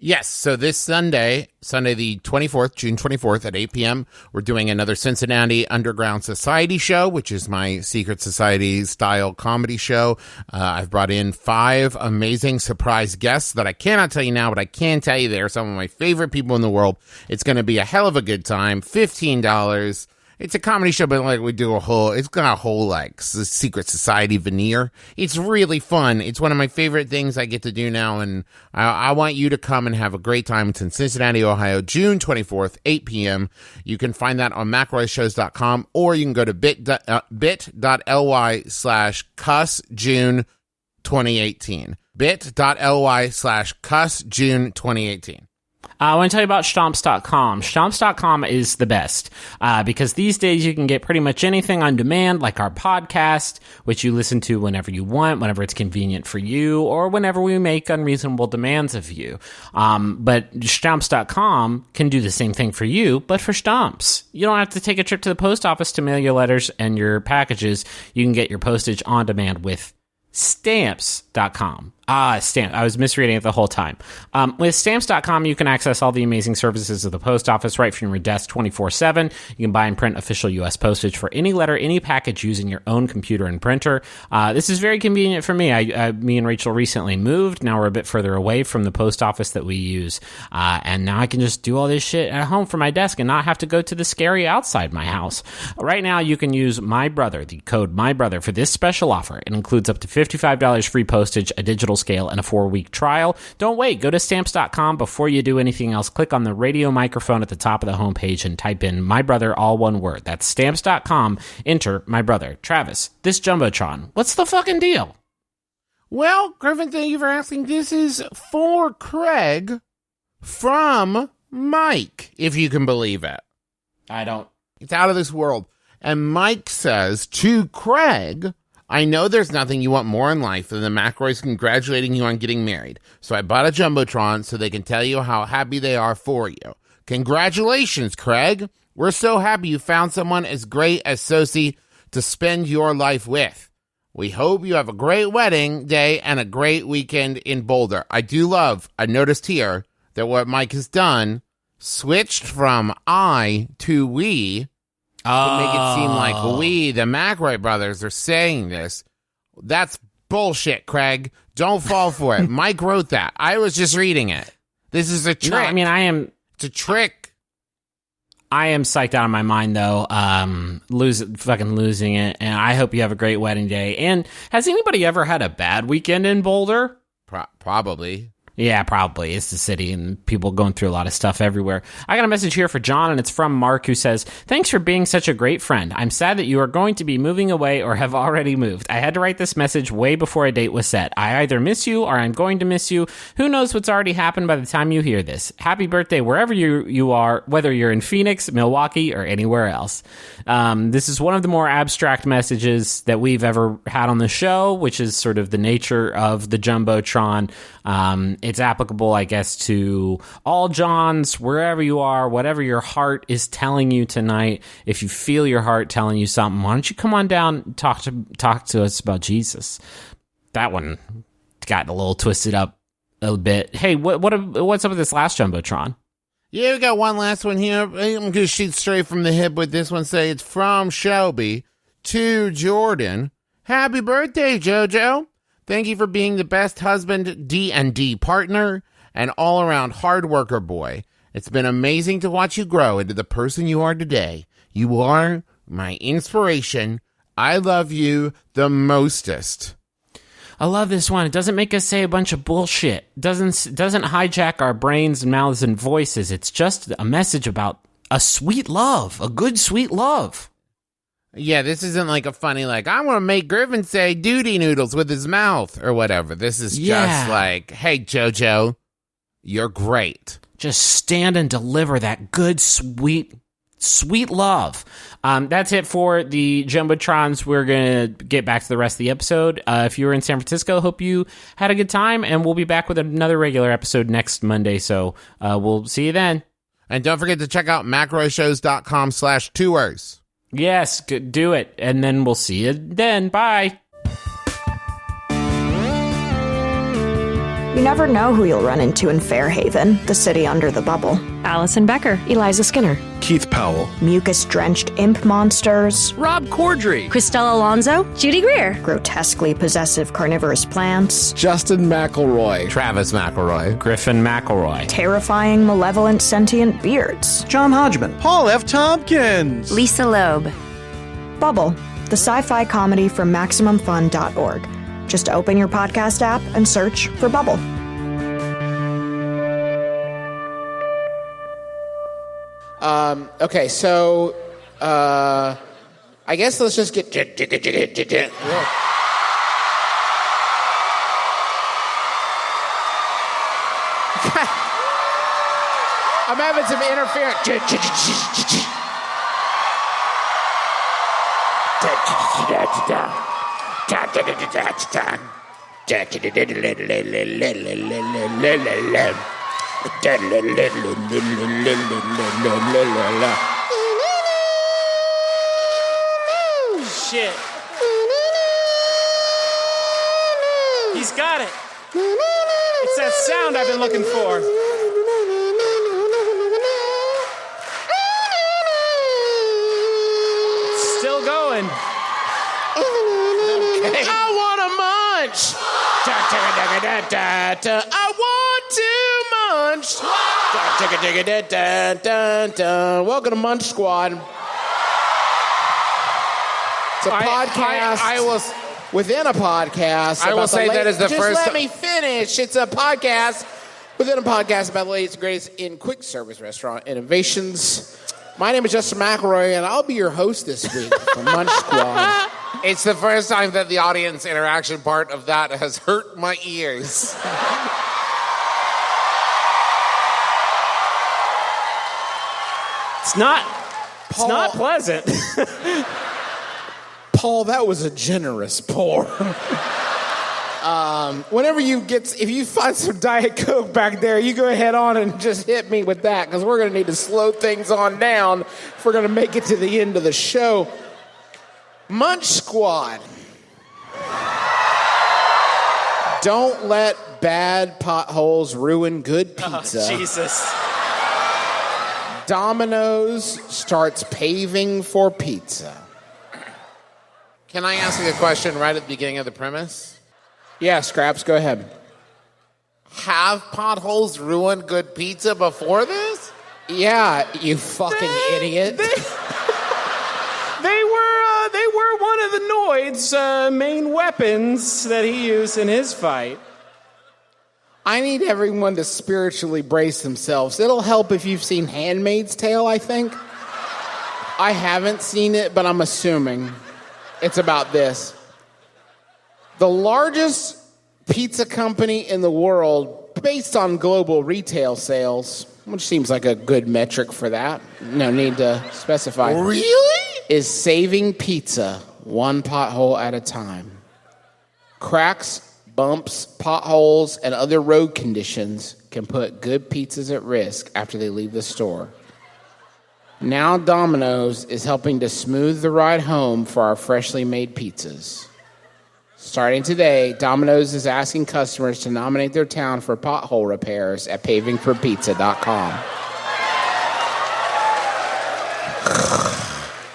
Yes. So this Sunday the 24th, June 24th at 8 p.m., we're doing another Cincinnati Underground Society show, which is my secret society style comedy show. I've brought in 5 amazing surprise guests that I cannot tell you now, but I can tell you they're some of my favorite people in the world. It's going to be a hell of a good time. $15. It's a comedy show, but like it's got a whole like secret society veneer. It's really fun. It's one of my favorite things I get to do now, and I want you to come and have a great time. It's in Cincinnati, Ohio, June 24th, 8 p.m. You can find that on McElroyShows.com, or you can go to bit.ly/CussJune2018. bit.ly/CussJune2018. I want to tell you about Stomps.com. Stomps.com is the best because these days you can get pretty much anything on demand, like our podcast, which you listen to whenever you want, whenever it's convenient for you, or whenever we make unreasonable demands of you. But Stomps.com can do the same thing for you, but for Stomps. You don't have to take a trip to the post office to mail your letters and your packages. You can get your postage on demand with Stamps.com. Stamp. I was misreading it the whole time. With Stamps.com, you can access all the amazing services of the post office right from your desk 24/7. You can buy and print official U.S. postage for any letter, any package using your own computer and printer. This is very convenient for me. Me and Rachel recently moved. Now we're a bit further away from the post office that we use. And now I can just do all this shit at home from my desk and not have to go to the scary outside my house. Right now, you can use My Brother, the code My Brother, for this special offer. It includes up to $55 free postage, a digital scale, and a 4-week trial. Don't wait. Go to Stamps.com before you do anything else. Click on the radio microphone at the top of the homepage and type in My Brother, all one word. That's Stamps.com. Enter My Brother. Travis, this Jumbotron, what's the fucking deal? Well, Griffin, thank you for asking. This is for Craig from Mike, if you can believe it. I don't. It's out of this world. And Mike says to Craig, I know there's nothing you want more in life than the McElroys congratulating you on getting married. So I bought a Jumbotron so they can tell you how happy they are for you. Congratulations, Craig. We're so happy you found someone as great as Sosie to spend your life with. We hope you have a great wedding day and a great weekend in Boulder. I noticed here that what Mike has done, switched from I to we, to make it seem like we, the McElroy brothers, are saying this. That's bullshit, Craig. Don't fall for it. Mike wrote that. I was just reading it. This is a trick. No, I mean, It's a trick. I am psyched out of my mind, though, losing it, and I hope you have a great wedding day. And has anybody ever had a bad weekend in Boulder? Probably. Yeah, probably. It's the city and people going through a lot of stuff everywhere. I got a message here for John, and it's from Mark, who says, thanks for being such a great friend. I'm sad that you are going to be moving away or have already moved. I had to write this message way before a date was set. I either miss you or I'm going to miss you. Who knows what's already happened by the time you hear this. Happy birthday wherever you are, whether you're in Phoenix, Milwaukee, or anywhere else. This is one of the more abstract messages that we've ever had on the show, which is sort of the nature of the Jumbotron. It's applicable, I guess, to all Johns, wherever you are, whatever your heart is telling you tonight. If you feel your heart telling you something, why don't you come on down and talk to us about Jesus? That one got a little twisted up a bit. Hey, what's up with this last Jumbotron? Yeah, we got one last one here. I'm going to shoot straight from the hip with this one. Say it's from Shelby to Jordan. Happy birthday, JoJo. Thank you for being the best husband, D&D partner, and all-around hard worker boy. It's been amazing to watch you grow into the person you are today. You are my inspiration. I love you the mostest. I love this one. It doesn't make us say a bunch of bullshit. It doesn't hijack our brains and mouths and voices. It's just a message about a sweet love, a good sweet love. Yeah, this isn't like a funny, like, I want to make Griffin say duty noodles with his mouth or whatever. This is just like, hey, JoJo, you're great. Just stand and deliver that good, sweet love. That's it for the Jumbotrons. We're going to get back to the rest of the episode. If you were in San Francisco, hope you had a good time, and we'll be back with another regular episode next Monday, so we'll see you then. And don't forget to check out McElroyShows.com/tours. Yes, do it, and then we'll see you then. Bye. You never know who you'll run into in Fairhaven, the city under the bubble. Allison Becker, Eliza Skinner, Keith Powell, Mucus-drenched imp monsters, Rob Corddry, Christelle Alonso, Judy Greer, grotesquely possessive carnivorous plants, Justin McElroy, Travis McElroy. Griffin McElroy. terrifying, malevolent, sentient beards. John Hodgman, Paul F. Tompkins, Lisa Loeb. Bubble, the sci-fi comedy from MaximumFun.org. Just open your podcast app and search for Bubble. Okay, so I guess let's just get. I'm having some interference. Shit. He's got it. It's that sound I've been looking for. It's still going. Okay. I want to munch. I want to munch. Welcome to Munch Squad. It's a podcast. I will. Within a podcast. I will say that is the just first. Let me finish. It's a podcast within a podcast about the latest and greatest in quick service restaurant innovations. My name is Justin McElroy, and I'll be your host this week for Munch Squad. It's the first time that the audience interaction part of that has hurt my ears. It's not pleasant. Paul, that was a generous pour. If you find some Diet Coke back there, you go ahead on and just hit me with that, because we're going to need to slow things on down if we're going to make it to the end of the show. Munch Squad. Don't let bad potholes ruin good pizza. Oh, Jesus. Domino's starts paving for pizza. Can I ask you a question right at the beginning of the premise? Yeah, Scraps, go ahead. Have potholes ruined good pizza before this? Yeah, you fucking idiot. They were one of the Noid's main weapons that he used in his fight. I need everyone to spiritually brace themselves. It'll help if you've seen Handmaid's Tale, I think. I haven't seen it, but I'm assuming it's about this. The largest pizza company in the world, based on global retail sales, which seems like a good metric for that, no need to specify. Really? Is saving pizza one pothole at a time. Cracks, bumps, potholes, and other road conditions can put good pizzas at risk after they leave the store. Now Domino's is helping to smooth the ride home for our freshly made pizzas. Starting today, Domino's is asking customers to nominate their town for pothole repairs at pavingforpizza.com.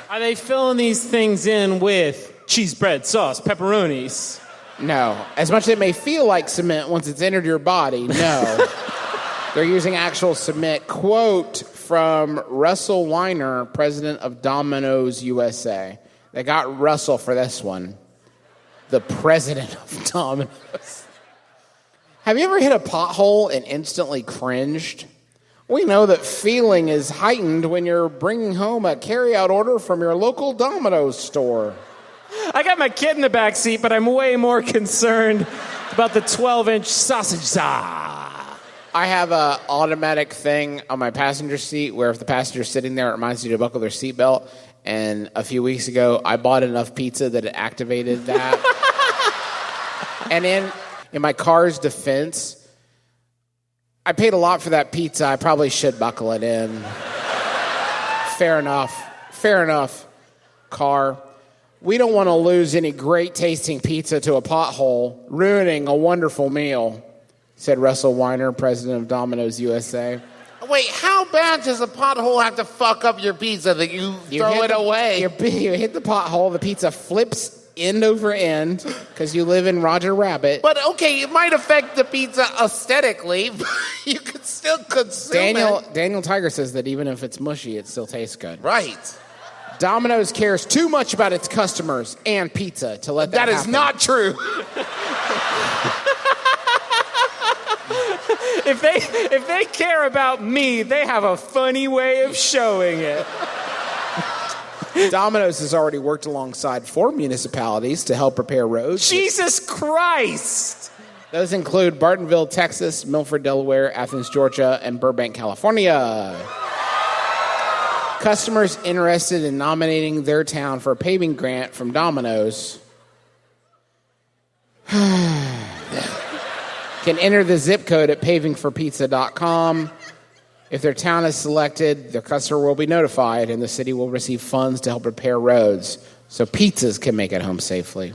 Are they filling these things in with cheese bread, sauce, pepperonis? No. As much as it may feel like cement once it's entered your body, no. They're using actual cement. Quote from Russell Weiner, president of Domino's USA. They got Russell for this one. The president of Domino's. Have you ever hit a pothole and instantly cringed? We know that feeling is heightened when you're bringing home a carry-out order from your local Domino's store. I got my kid in the back seat, but I'm way more concerned about the 12-inch sausage. I have a automatic thing on my passenger seat where if the passenger's sitting there, it reminds you to buckle their seatbelt. And a few weeks ago, I bought enough pizza that it activated that. And in my car's defense, I paid a lot for that pizza. I probably should buckle it in. Fair enough, car. We don't want to lose any great-tasting pizza to a pothole, ruining a wonderful meal, said Russell Weiner, president of Domino's USA. Wait, how bad does a pothole have to fuck up your pizza that you throw it away? You hit the pothole, the pizza flips end over end because you live in Roger Rabbit. But okay, it might affect the pizza aesthetically, but you could still consume it. Daniel Tiger says that even if it's mushy, it still tastes good. Right. Domino's cares too much about its customers and pizza to let that happen. That is not true. If they care about me, they have a funny way of showing it. Domino's has already worked alongside 4 municipalities to help repair roads. Jesus Christ! Those include Bartonville, Texas, Milford, Delaware, Athens, Georgia, and Burbank, California. Customers interested in nominating their town for a paving grant from Domino's can enter the zip code at pavingforpizza.com. If their town is selected, their customer will be notified, and the city will receive funds to help repair roads so pizzas can make it home safely.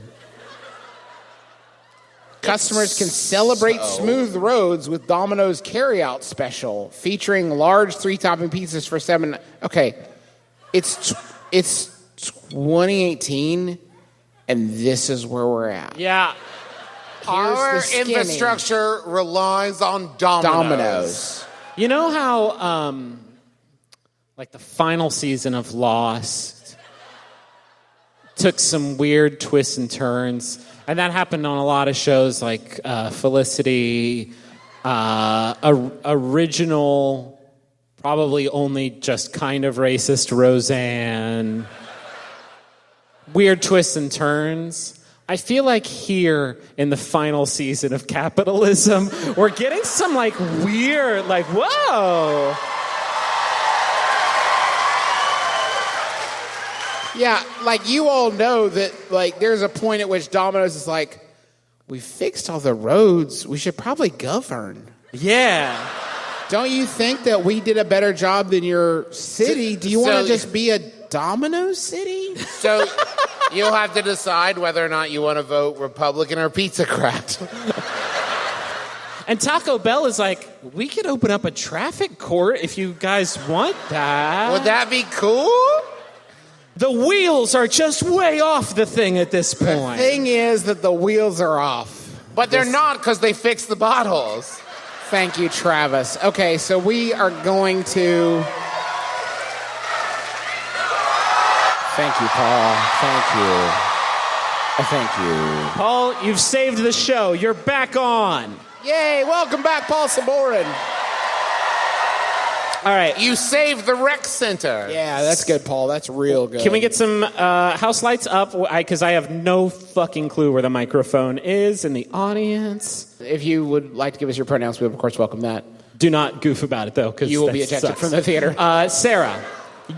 Customers can celebrate smooth roads with Domino's carryout special, featuring large 3-topping pizzas for $7. Okay, it's 2018, and this is where we're at. Yeah. Our Here's the skinny. infrastructure relies on Domino's. You know how, like the final season of Lost took some weird twists and turns, and that happened on a lot of shows like Felicity, original, probably only just kind of racist Roseanne, weird twists and turns. I feel like here in the final season of Capitalism, we're getting some like weird, like, whoa. Yeah, like you all know that like there's a point at which Domino's is like, we fixed all the roads, we should probably govern. Yeah. Don't you think that we did a better job than your city? Do you want to just be a Domino's city? So you'll have to decide whether or not you want to vote Republican or Pizzacrat. And Taco Bell is like, we could open up a traffic court if you guys want that. Would that be cool? The wheels are just way off the thing at this point. The thing is that the wheels are off. But they're not because they fixed the potholes. Thank you, Travis. Okay, so we are going to... Thank you, Paul. Thank you. Paul, you've saved the show. You're back on. Yay, welcome back, Paul Saborin. All right. You saved the rec center. Yeah, that's good, Paul. That's real good. Can we get some house lights up? Because I have no fucking clue where the microphone is in the audience. If you would like to give us your pronouns, we would, of course, welcome that. Do not goof about it, though, because you will be ejected from the theater. Sarah,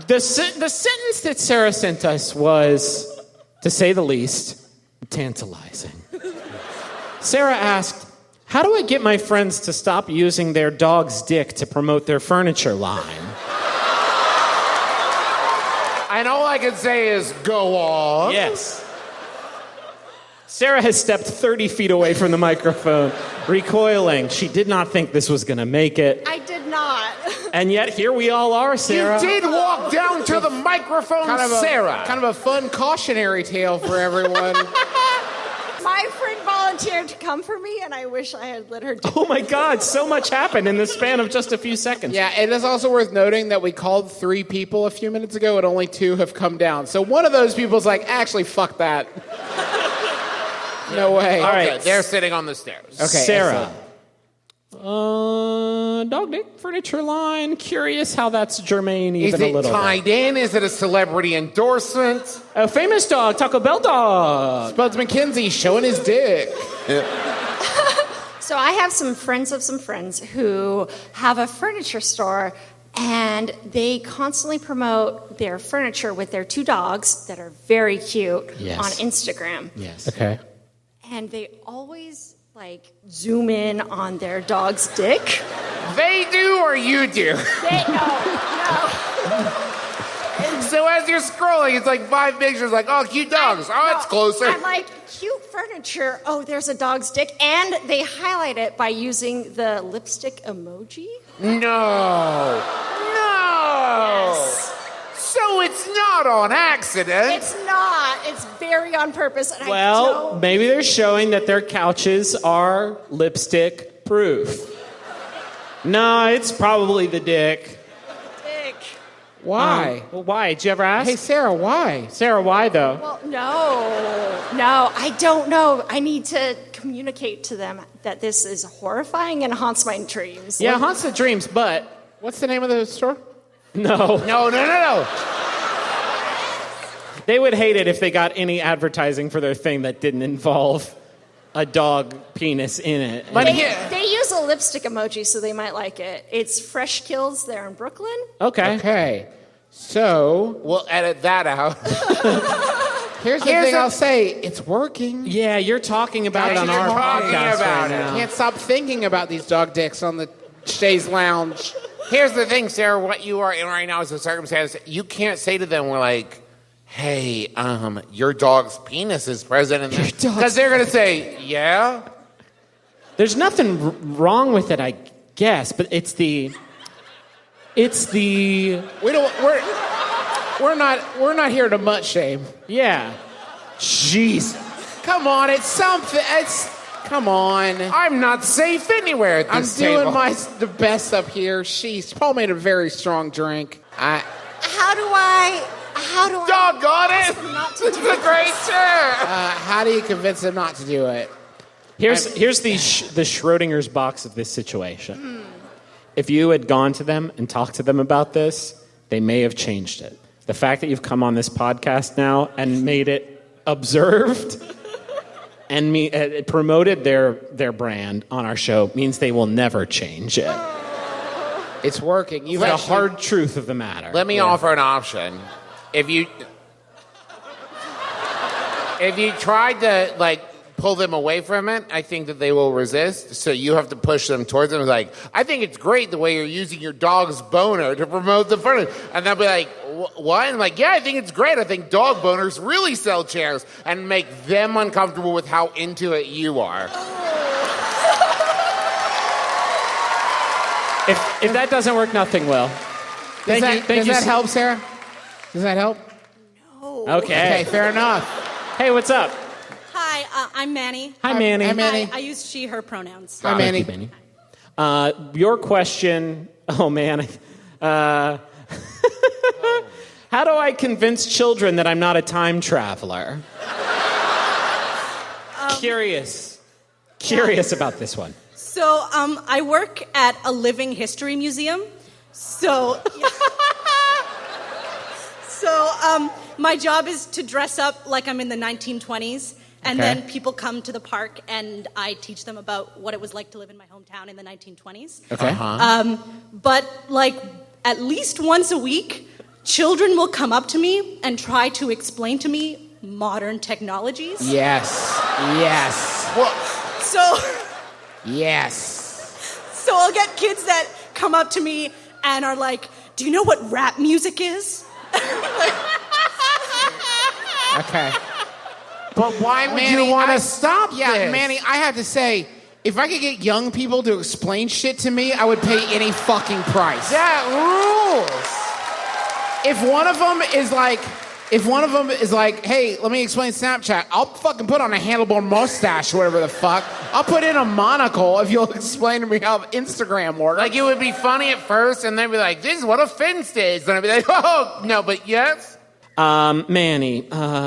the sentence that Sarah sent us was, to say the least, tantalizing. Sarah asked, how do I get my friends to stop using their dog's dick to promote their furniture line? And all I can say is, go on. Yes. Sarah has stepped 30 feet away from the microphone, recoiling. She did not think this was going to make it. I did not. And yet, here we all are, Sarah. You did walk down to the microphone, Sarah. Kind of a fun cautionary tale for everyone. My friend volunteered to come for me, and I wish I had let her do it. Oh my God, so much happened in the span of just a few seconds. Yeah, it is also worth noting that we called 3 people a few minutes ago, and only 2 have come down. So one of those people is like, actually, fuck that. No way. All right. They're sitting on the stairs. Okay, Sarah, Dog dick furniture line. Curious how that's germane Is even a it little tied bit. in? Is it a celebrity endorsement? A famous dog, Taco Bell dog. Spuds McKenzie showing his dick. So I have some friends of some friends who have a furniture store, and they constantly promote their furniture with their 2 dogs that are very cute Yes. on Instagram. Yes. Okay. And they always zoom in on their dog's dick. They do or you do? No. So as you're scrolling, it's like 5 pictures like, oh, cute dogs. It's closer. I'm like, cute furniture. Oh, there's a dog's dick. And they highlight it by using the lipstick emoji. No. Yes. So it's not on accident. It's not. It's very on purpose. And I Well, don't... maybe they're showing that their couches are lipstick proof. No, it's probably the dick. Dick. Why? Well, why? Did you ever ask? Hey, Sarah, why? Sarah, why though? Well, no, I don't know. I need to communicate to them that this is horrifying and haunts my dreams. Yeah, haunts the dreams, but What's the name of the store? no. No. They would hate it if they got any advertising for their thing that didn't involve a dog penis in it. But They use a lipstick emoji, so they might like it. It's Fresh Kills there in Brooklyn. Okay. Okay. So, We'll edit that out. here's the thing I'll say. It's working. Yeah, you're talking about it on You're our talking podcast about right it. now. Can't stop thinking about these dog dicks on the chaise lounge. Here's the thing, Sarah. What you are in right now is a circumstance. You can't say to them, we're like, hey, your dog's penis is present in there. Because they're going to say, yeah? There's nothing wrong with it, I guess, but it's the We're not here to mutt shame. yeah. Jeez. Come on, it's something. Come on. I'm not safe anywhere at I'm this doing table. the best up here. Sheesh. Paul made a very strong drink. How do I Doggone it! not to It's do a great chair. How do you convince them not to do it? Here's the Schrodinger's box of this situation. If you had gone to them and talked to them about this, they may have changed it. The fact that you've come on this podcast now and made it observed and promoted their brand on our show means they will never change it. It's working. You've The actually- hard truth of the matter. Let me offer an option. If you tried to pull them away from it, I think that they will resist. So you have to push them towards them. Like, I think it's great the way you're using your dog's boner to promote the furniture. And they'll be like, what? And I'm like, yeah, I think it's great. I think dog boners really sell chairs and make them uncomfortable with how into it you are. If that doesn't work, nothing will. Does Thank you. that help, Sarah? Does that help? Okay. Okay, fair enough. Hey, what's up? Hi, I'm Manny. Hi, Manny. Hi, Manny. I use she, her pronouns. Hi, Manny. Thank you, Manny. Your question, oh man. How do I convince children that I'm not a time traveler? Curious about this one. So, I work at a living history museum. So, my job is to dress up like I'm in the 1920s. And Okay. then people come to the park and I teach them about what it was like to live in my hometown in the 1920s. Okay. But at least once a week, children will come up to me and try to explain to me modern technologies. Yes. So I'll get kids that come up to me and are like, do you know what rap music is? Okay. But why would you want to stop Yeah, this? Manny, I have to say, if I could get young people to explain shit to me, I would pay any fucking price. That rules. If one of them is like, hey, let me explain Snapchat, I'll fucking put on a handlebar mustache or whatever the fuck. I'll put in a monocle if you'll explain to me how Instagram works. Like, it would be funny at first, and then be like, this is what a fence is. And I'd be like, oh, no, but yes. Manny,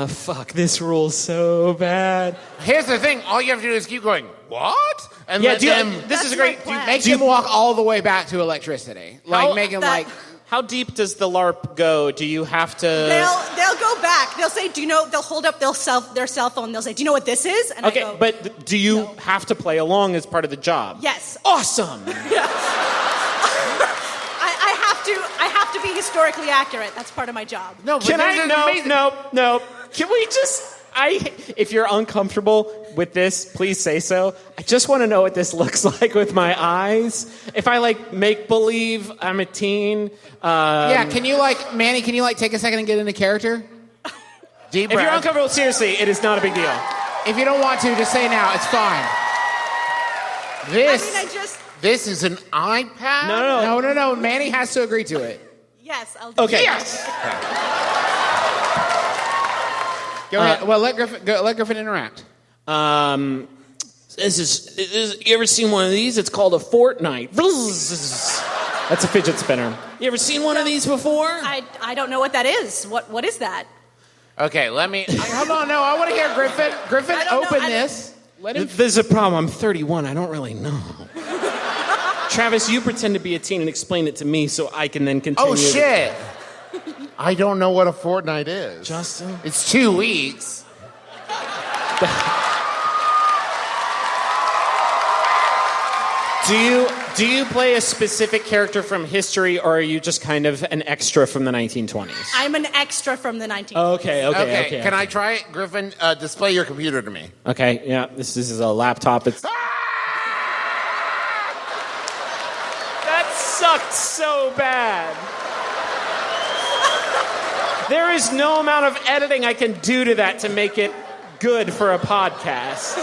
fuck, this rule's so bad. Here's the thing. All you have to do is keep going, what? and Yeah, let do you- them. this is That's a great. my plan. Make him walk all the way back to electricity. Like, make him that- How deep does the LARP go? Do you have to? They'll go back. They'll say, "Do you know?" They'll hold up their cell phone. They'll say, "Do you know what this is?" And Okay, I go, but do you have to play along as part of the job? yes. Awesome. I have to be historically accurate. That's part of my job. No, but Can this I? is No, amazing. no. Can we just? If you're uncomfortable with this, please say so. I just want to know what this looks like with my eyes. If I like make believe I'm a teen. Yeah, can you Manny? Can you take a second and get into character? Deep If you're breath. uncomfortable, seriously, it is not a big deal. If you don't want to, just say now. It's fine. This is an iPad? No. Manny has to agree to it. Yes, I'll do Okay. Yes. Go ahead. Well, let Griffin interact. This is. You ever seen one of these? It's called a Fortnite. That's a fidget spinner. You ever seen one of these before? I don't know what that is. What is that? Okay, let me. Hold on, no. I want to hear Griffin. Griffin, I don't know. open this. Let him. There's a problem. I'm 31. I don't really know. Travis, you pretend to be a teen and explain it to me so I can then continue. Oh, shit. I don't know what a fortnight is. Justin? It's 2 weeks. Do you play a specific character from history, or are you just kind of an extra from the 1920s? I'm an extra from the 19th. Okay. Can I try it? Griffin, display your computer to me. Okay, yeah. This is a laptop. It's. That sucked so bad. There is no amount of editing I can do to that to make it good for a podcast.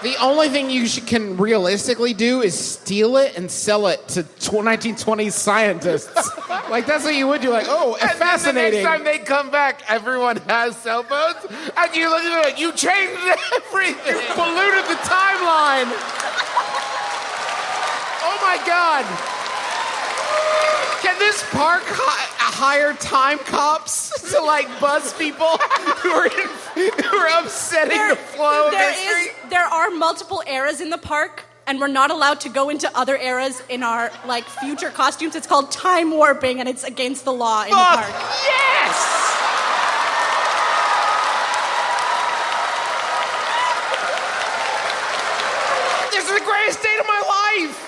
The only thing you can realistically do is steal it and sell it to 1920s scientists. That's what you would do. Fascinating. And then the next time they come back, everyone has cell phones, and you look at it, you changed everything. You polluted the timeline. Oh my God. Can this park hire time cops to buzz people who are upsetting the flow of history? There are multiple eras in the park, and we're not allowed to go into other eras in our future costumes. It's called time warping, and it's against the law in the park. Yes! This is the greatest day of my life.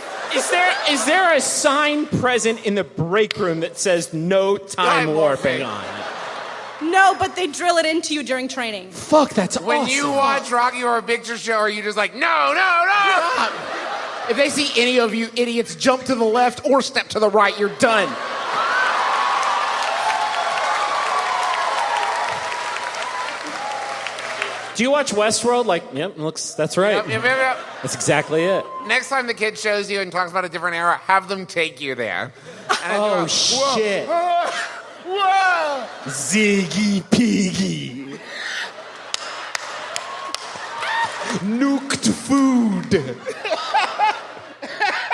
Is there a sign present in the break room that says no time warping on it? No, but they drill it into you during training. Fuck, that's When awesome. you watch Rocky Horror Picture Show, are you just no? If they see any of you idiots jump to the left or step to the right, you're done. Do you watch Westworld? That's right. Yep. That's exactly it. Next time the kid shows you and talks about a different era, have them take you there. Oh, shit. Whoa! Ziggy Piggy. Nuked food.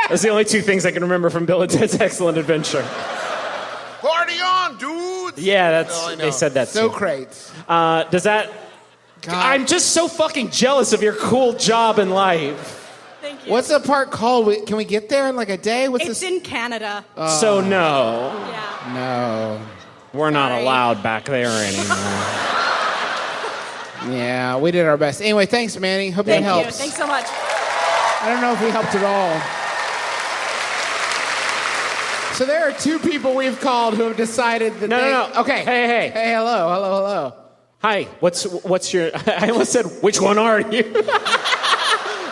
That's the only two things I can remember from Bill and Ted's Excellent Adventure. Party on, dudes! Yeah, they said that So too. great. Does that... God. I'm just so fucking jealous of your cool job in life. Thank you. What's the park called? Can we get there in a day? It's in Canada. So no, Yeah. No. we're not Sorry. allowed back there anymore. Yeah, we did our best. Anyway, thanks, Manny. Hope Thank that you. helps. Thanks so much. I don't know if we helped at all. So there are two people we've called who have decided that No. Okay. Hey. Hey, hello. Hi, what's your... I almost said, which one are you?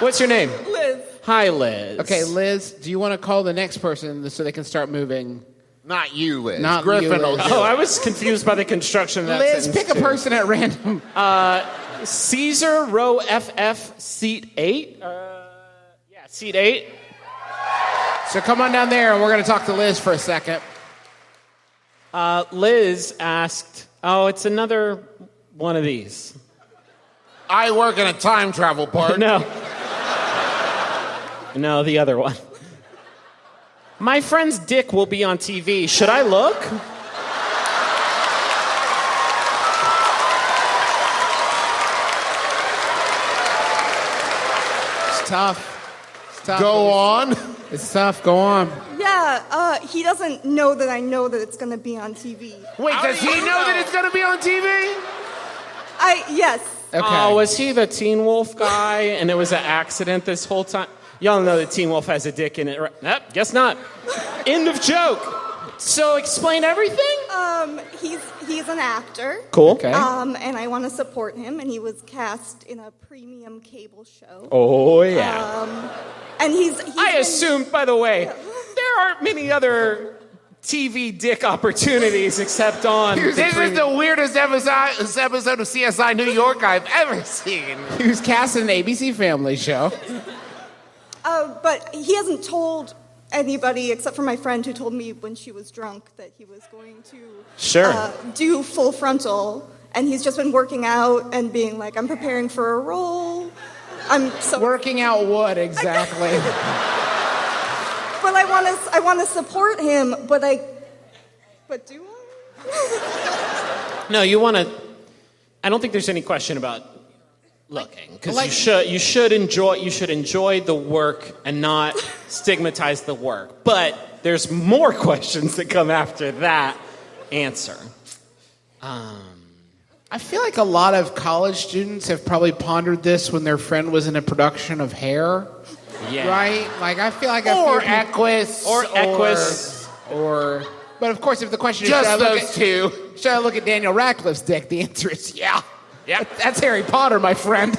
What's your name? Liz. Hi, Liz. Okay, Liz, do you want to call the next person so they can start moving? Not you, Liz. Not Griffin you, will Liz. do Oh, it. I was confused by the construction of that Liz, sentence, pick a too. person at random. Caesar, row FF, seat 8? Seat 8. So come on down there and we're going to talk to Liz for a second. Liz asked, it's another one of these. I work in a time travel park. No, the other one. My friend's dick will be on TV. Should I look? tough. It's tough. Go on. It's tough. Go on. Yeah, he doesn't know that I know that it's going to be on TV. Wait, does he know that it's going to be on TV? Yes. Okay. Oh, was he the Teen Wolf guy and it was an accident this whole time? Y'all know that Teen Wolf has a dick in it, right? Nope, guess not. End of joke. So explain everything? He's an actor. Cool. Okay. And I want to support him, and he was cast in a premium cable show. Oh, yeah. And he's I assume, by the way, there aren't many other TV dick opportunities except on... This is the weirdest episode of CSI New York I've ever seen. He was cast in an ABC Family show. But he hasn't told anybody except for my friend who told me when she was drunk that he was going to do Full Frontal, and he's just been working out and being like, I'm preparing for a role. I'm so Working out what exactly? But I want to support him, but do I? No, you want to... I don't think there's any question about looking, because you should enjoy the work and not stigmatize the work. But there's more questions that come after that answer. I feel like a lot of college students have probably pondered this when their friend was in a production of Hair. Yeah. Right? Like, I feel like Or Equus. Or... But of course, if the question is, Just those two. Should I look at Daniel Radcliffe's dick? The answer is yeah. Yeah. That's Harry Potter, my friend.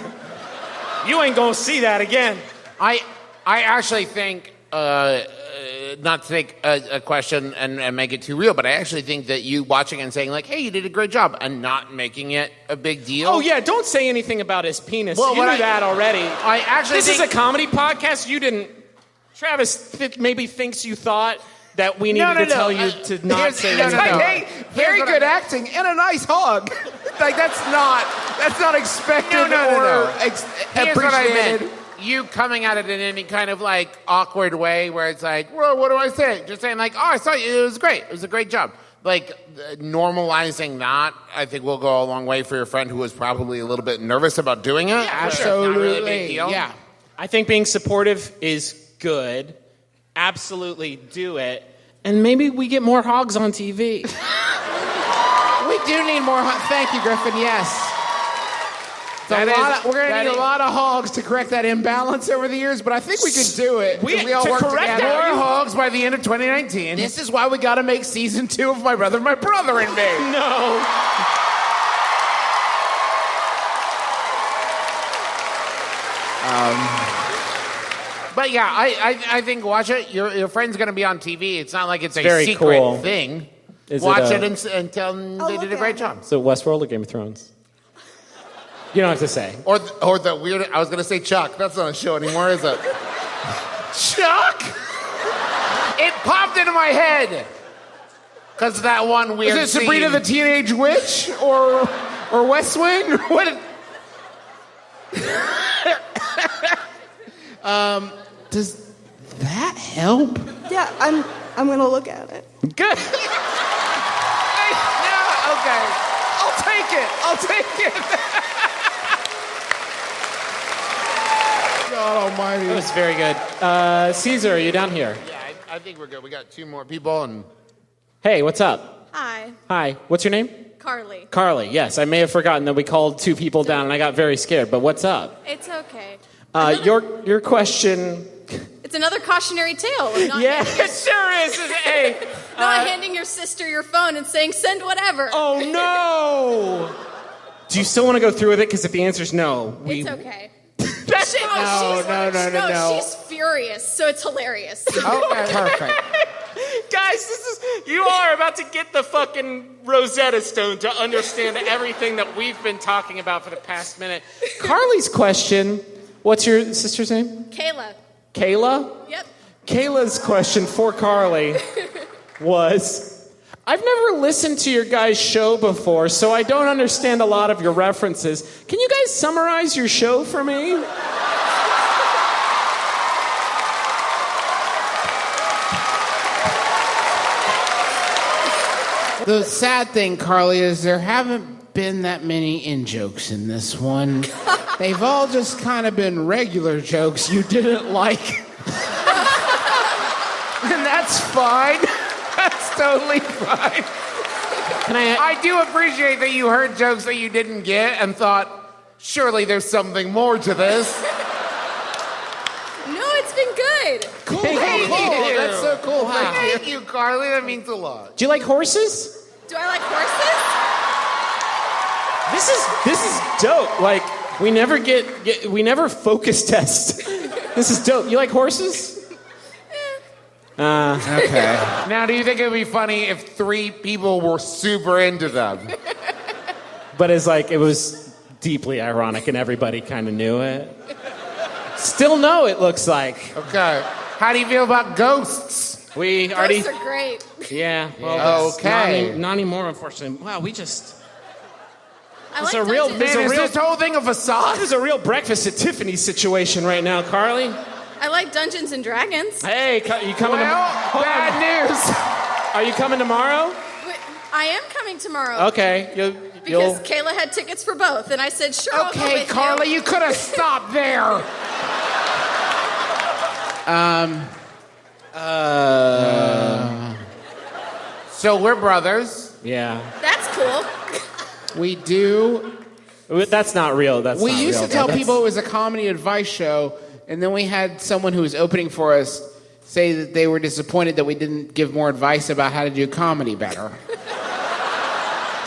You ain't gonna see that again. I actually think, not to take a question and make it too real, but I actually think that you watching and saying, like, hey, you did a great job, and not making it a big deal. Oh, yeah, don't say anything about his penis. Well, you knew what that already. I actually This is a comedy podcast. You didn't... Travis maybe thinks you thought that we needed to tell you to not say anything. Hey, very good acting and a nice hug. Like, that's not expected or Here's what I appreciated. meant. You coming at it in any kind of, like, awkward way where it's like, well, what do I say? Just saying, like, oh, I saw you. It was great. It was a great job. Like, normalizing that, I think, will go a long way for your friend who was probably a little bit nervous about doing it. Absolutely. It's not really a big deal. Yeah. I think being supportive is good. Absolutely do it. And maybe we get more hogs on TV. We do need more. Thank you, Griffin. Yes. We're going to need a lot of hogs to correct that imbalance over the years, but I think we could do it. We all work together. More hogs by the end of 2019. This is why we got to make season 2 of My Brother and Me. No. But yeah, I think watch it. Your friend's going to be on TV. It's not like it's a Very secret cool. thing. Is watch it it and tell them they did a great job. So Westworld or Game of Thrones? You don't have to say. Or the weird. I was going to say Chuck. That's not a show anymore, is it? Chuck. It popped into my head because of that one weird. Is it Sabrina the Teenage Witch or West Wing or what? Does that help? Yeah, I'm going to look at it. Good. Yeah, okay. I'll take it. God almighty. That was very good. Caesar, are you down here? Yeah, I think we're good. We got 2 more people and. Hey, what's up? Hi, Hi. What's your name? Carly. Carly. Yes, I may have forgotten that we called 2 people down, and I got very scared. But what's up? It's okay. Your question. It's another cautionary tale. Of not Yeah, handing it sure is. Hey. not handing your sister your phone and saying, send whatever. Oh, no. Do you still want to go through with it? Because if the answer's no, It's okay. No. She's furious, so it's hilarious. Okay, perfect. Guys, you are about to get the fucking Rosetta Stone to understand everything that we've been talking about for the past minute. Carly's question, what's your sister's name? Kayla. Kayla? Yep. Kayla's question for Carly was, I've never listened to your guys' show before, so I don't understand a lot of your references. Can you guys summarize your show for me? The sad thing, Carly, is there haven't been that many in-jokes in this one. They've all just kind of been regular jokes you didn't like. And that's fine. That's totally fine. I do appreciate that you heard jokes that you didn't get and thought, surely there's something more to this. No, it's been good. Cool. That's so cool. Wow. Thank you, Carly. That means a lot. Do you like horses? Do I like horses? This is dope. Like, we never focus test. This is dope. You like horses? Okay. Now, do you think it would be funny if 3 people were super into them? But it was deeply ironic and everybody kind of knew it. Still no, it looks like. Okay. How do you feel about ghosts? We already... Ghosts are great. Yeah. Well, okay. Not anymore, unfortunately. Wow, we just... I It's like a real... Dungeons. Man, is this whole thing a facade? This is a real breakfast at Tiffany's situation right now, Carly. I like Dungeons and Dragons. Hey, you coming Well, bad news. Are you coming tomorrow? But I am coming tomorrow. Okay. Because Kayla had tickets for both, and I said, sure, I'll go Okay, with Carly, you. you could have stopped there. So we're brothers. Yeah. That's cool. We do. That's not real. We used to tell people it was a comedy advice show, and then we had someone who was opening for us say that they were disappointed that we didn't give more advice about how to do comedy better.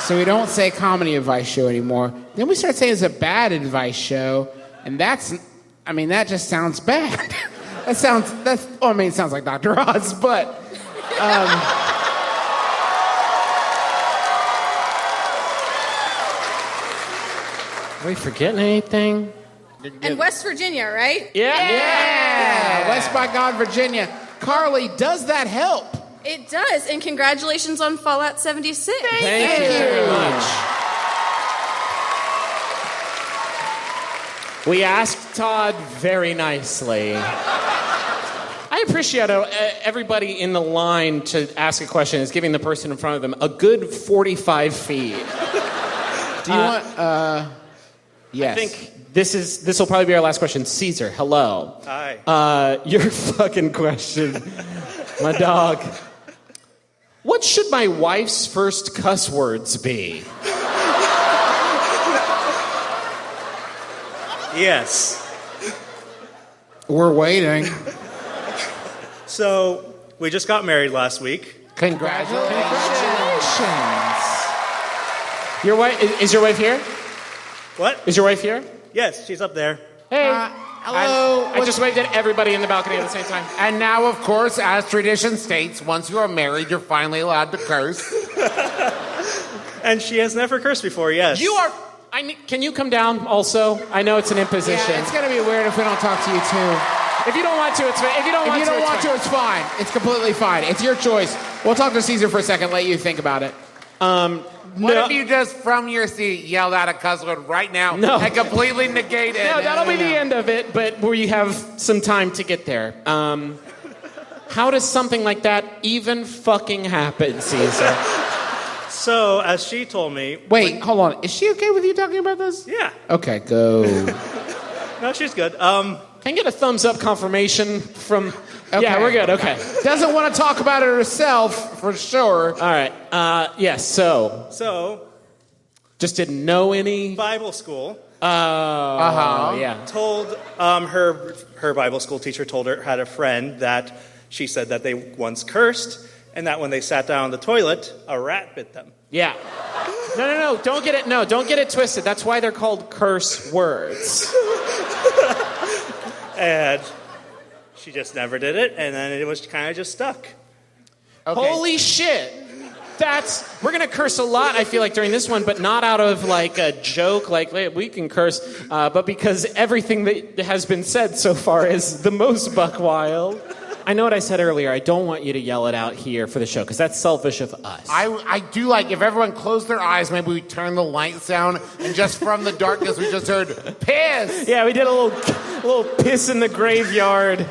So we don't say comedy advice show anymore. Then we start saying it's a bad advice show, and that just sounds bad. It sounds like Dr. Oz, but Are we forgetting anything? And West Virginia, right? yeah, West by God, Virginia. Carly, does that help? It does. And congratulations on Fallout 76. Thank you very much. We asked Todd very nicely. I appreciate everybody in the line to ask a question is giving the person in front of them a good 45 feet. Do you want? Yes. I think this will probably be our last question. Caesar, hello. Hi. Your fucking question, my dog. What should my wife's first cuss words be? Yes. We're waiting. So, we just got married last week. Congratulations. Your wife is your wife here? What? Is your wife here? Yes, she's up there. Hey. Hello. I just waved at everybody in the balcony at the same time. And now, of course, as tradition states, once you are married, you're finally allowed to curse. And she has never cursed before, yes. You are... can you come down also? I know it's an imposition. Yeah, it's gonna be weird if we don't talk to you too. If you don't want to, it's fine. If you don't want to, it's fine. It's completely fine. It's your choice. We'll talk to Caesar for a second. Let you think about it. What if you just, from your seat, yelled out a cuss word right now and completely negate it? No, that'll be the end of it, but we have some time to get there. How does something like that even fucking happen, Caesar? So, as she told me... Wait, hold on. Is she okay with you talking about this? Yeah. Okay, go. No, she's good. Can I get a thumbs up confirmation from... Okay. Yeah, we're good, okay. Doesn't want to talk about it herself, for sure. All right, yes, so... So... Just didn't know any... Bible school... yeah. Told her Bible school teacher told her had a friend that she said that they once cursed, and that when they sat down on the toilet, a rat bit them. Yeah. No, don't get it twisted. That's why they're called curse words. And she just never did it, and then it was kind of just stuck. Okay. Holy shit. We're going to curse a lot, I feel like, during this one, but not out of, like, a joke, like, we can curse, but because everything that has been said so far is the most buck wild. I know what I said earlier. I don't want you to yell it out here for the show, because that's selfish of us. I do like, if everyone closed their eyes, maybe we turn the lights down, and just from the darkness, we just heard, piss! Yeah, we did a little piss in the graveyard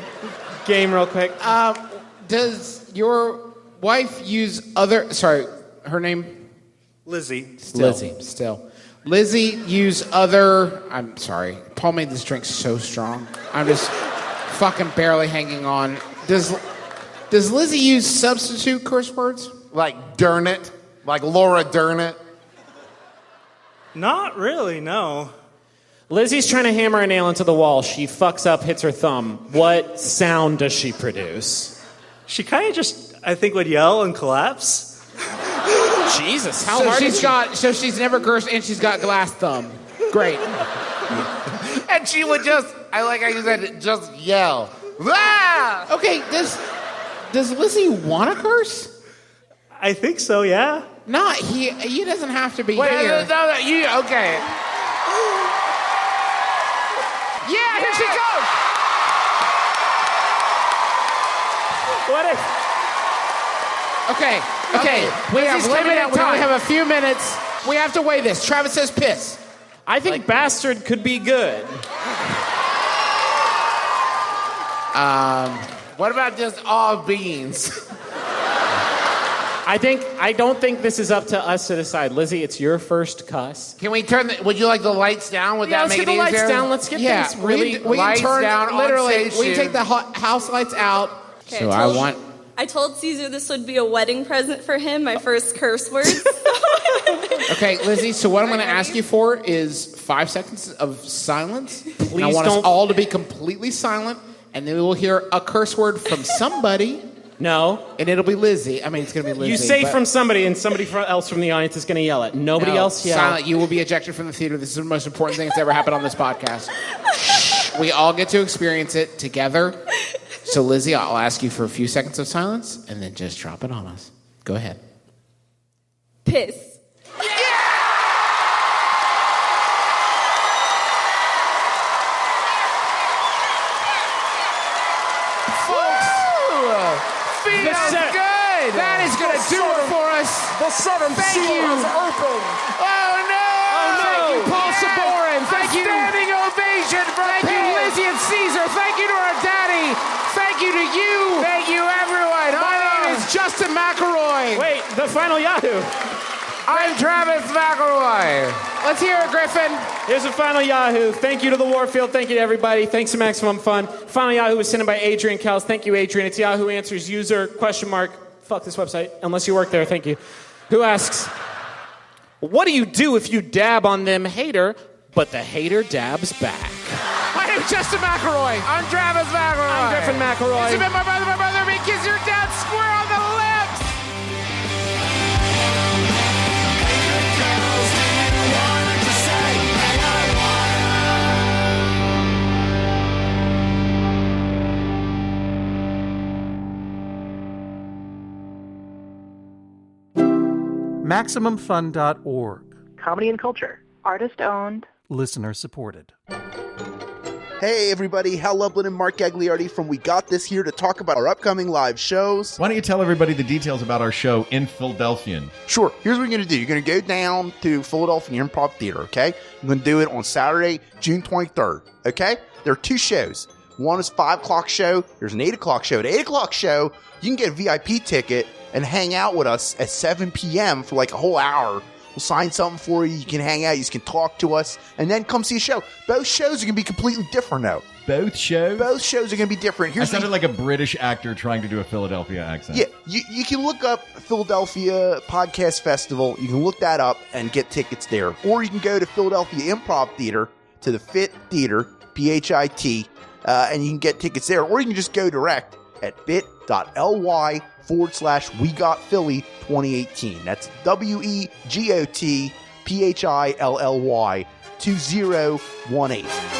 game real quick. Does your wife use her name? Lizzie. Still. Lizzie, use other... I'm sorry. Paul made this drink so strong. I'm just fucking barely hanging on. Does Lizzie use substitute curse words? Like darn it? Like Laura Dern it? Not really, no. Lizzie's trying to hammer a nail into the wall. She fucks up, hits her thumb. What sound does she produce? She kind of just, I think, would yell and collapse. Jesus, how hard is she? So she's never cursed and she's got glass thumb. Great. And she would just, I like how you said, just yell. Ah! Okay, does Lizzie want to curse? I think so, yeah. No, he doesn't have to be Wait, here. No, okay. Yeah, here she goes. What if... Okay. We have limited time. We only have a few minutes. We have to weigh this. Travis says piss. I think bastard could be good. What about just all beans? I don't think this is up to us to decide. Lizzie, it's your first cuss. Can we would you like the lights down? Would that let's make get it the easier? lights down. Let's get things really... We lights can turn down, literally. on stage We can shoot. take the house lights out. Okay, So I told Caesar this would be a wedding present for him, my first curse word. Okay, Lizzie, so what I'm going to ask you for is 5 seconds of silence. And I want don't- us all to be completely silent, and then we will hear a curse word from somebody, No. and it'll be Lizzie. I mean, it's going to be Lizzie. You say but- from somebody, and somebody else from the audience is going to yell it. Nobody No, else yell. Silent. You will be ejected from the theater. This is the most important thing that's ever happened on this podcast. Shh. We all get to experience it together. So, Lizzie, I'll ask you for a few seconds of silence, and then just drop it on us. Go ahead. Piss. Feels good. That is going to do it for us. The seventh seal is open. Oh no! Thank you, Paul Saborin. Thank you. Standing ovation for Thank you, Piss. Lizzie and Caesar. Thank you to our daddy. Thank you to you. Thank you, everyone. My name is Justin McElroy. Wait, the final Yahoo. I'm Travis McElroy. Let's hear it, Griffin. Here's the final Yahoo. Thank you to the Warfield. Thank you to everybody. Thanks to Maximum Fun. Final Yahoo was sent in by Adrian Kells. Thank you, Adrian. It's Yahoo Answers user, fuck this website, unless you work there. Thank you. Who asks, what do you do if you dab on them hater, but the hater dabs back? My name's Justin McElroy. I'm Travis McElroy. I'm Griffin McElroy. This has been my brother, me kiss your dad square on the lips. MaximumFun.org. Comedy and culture. Artist owned. Listener supported. Hey everybody, Hal Lublin and Mark Gagliardi from We Got This here to talk about our upcoming live shows. Why don't you tell everybody the details about our show in Philadelphia? Sure, here's what you're going to do. You're going to go down to Philadelphia Improv Theater, okay? You're going to do it on Saturday, June 23rd, okay? There are two shows. One is 5 o'clock show. There's an 8 o'clock show. At 8 o'clock show, you can get a VIP ticket and hang out with us at 7 p.m. for like a whole hour. We'll sign something for you. You can hang out. You can talk to us. And then come see a show. Both shows are going to be completely different, though. Both shows? Both shows are going to be different. I sounded like a British actor trying to do a Philadelphia accent. Yeah, you can look up Philadelphia Podcast Festival. You can look that up and get tickets there. Or you can go to Philadelphia Improv Theater, to the FIT Theater, PHIT, and you can get tickets there. Or you can just go direct at bit.ly/We Got Philly 2018. That's WEGOTPHILLY 2018.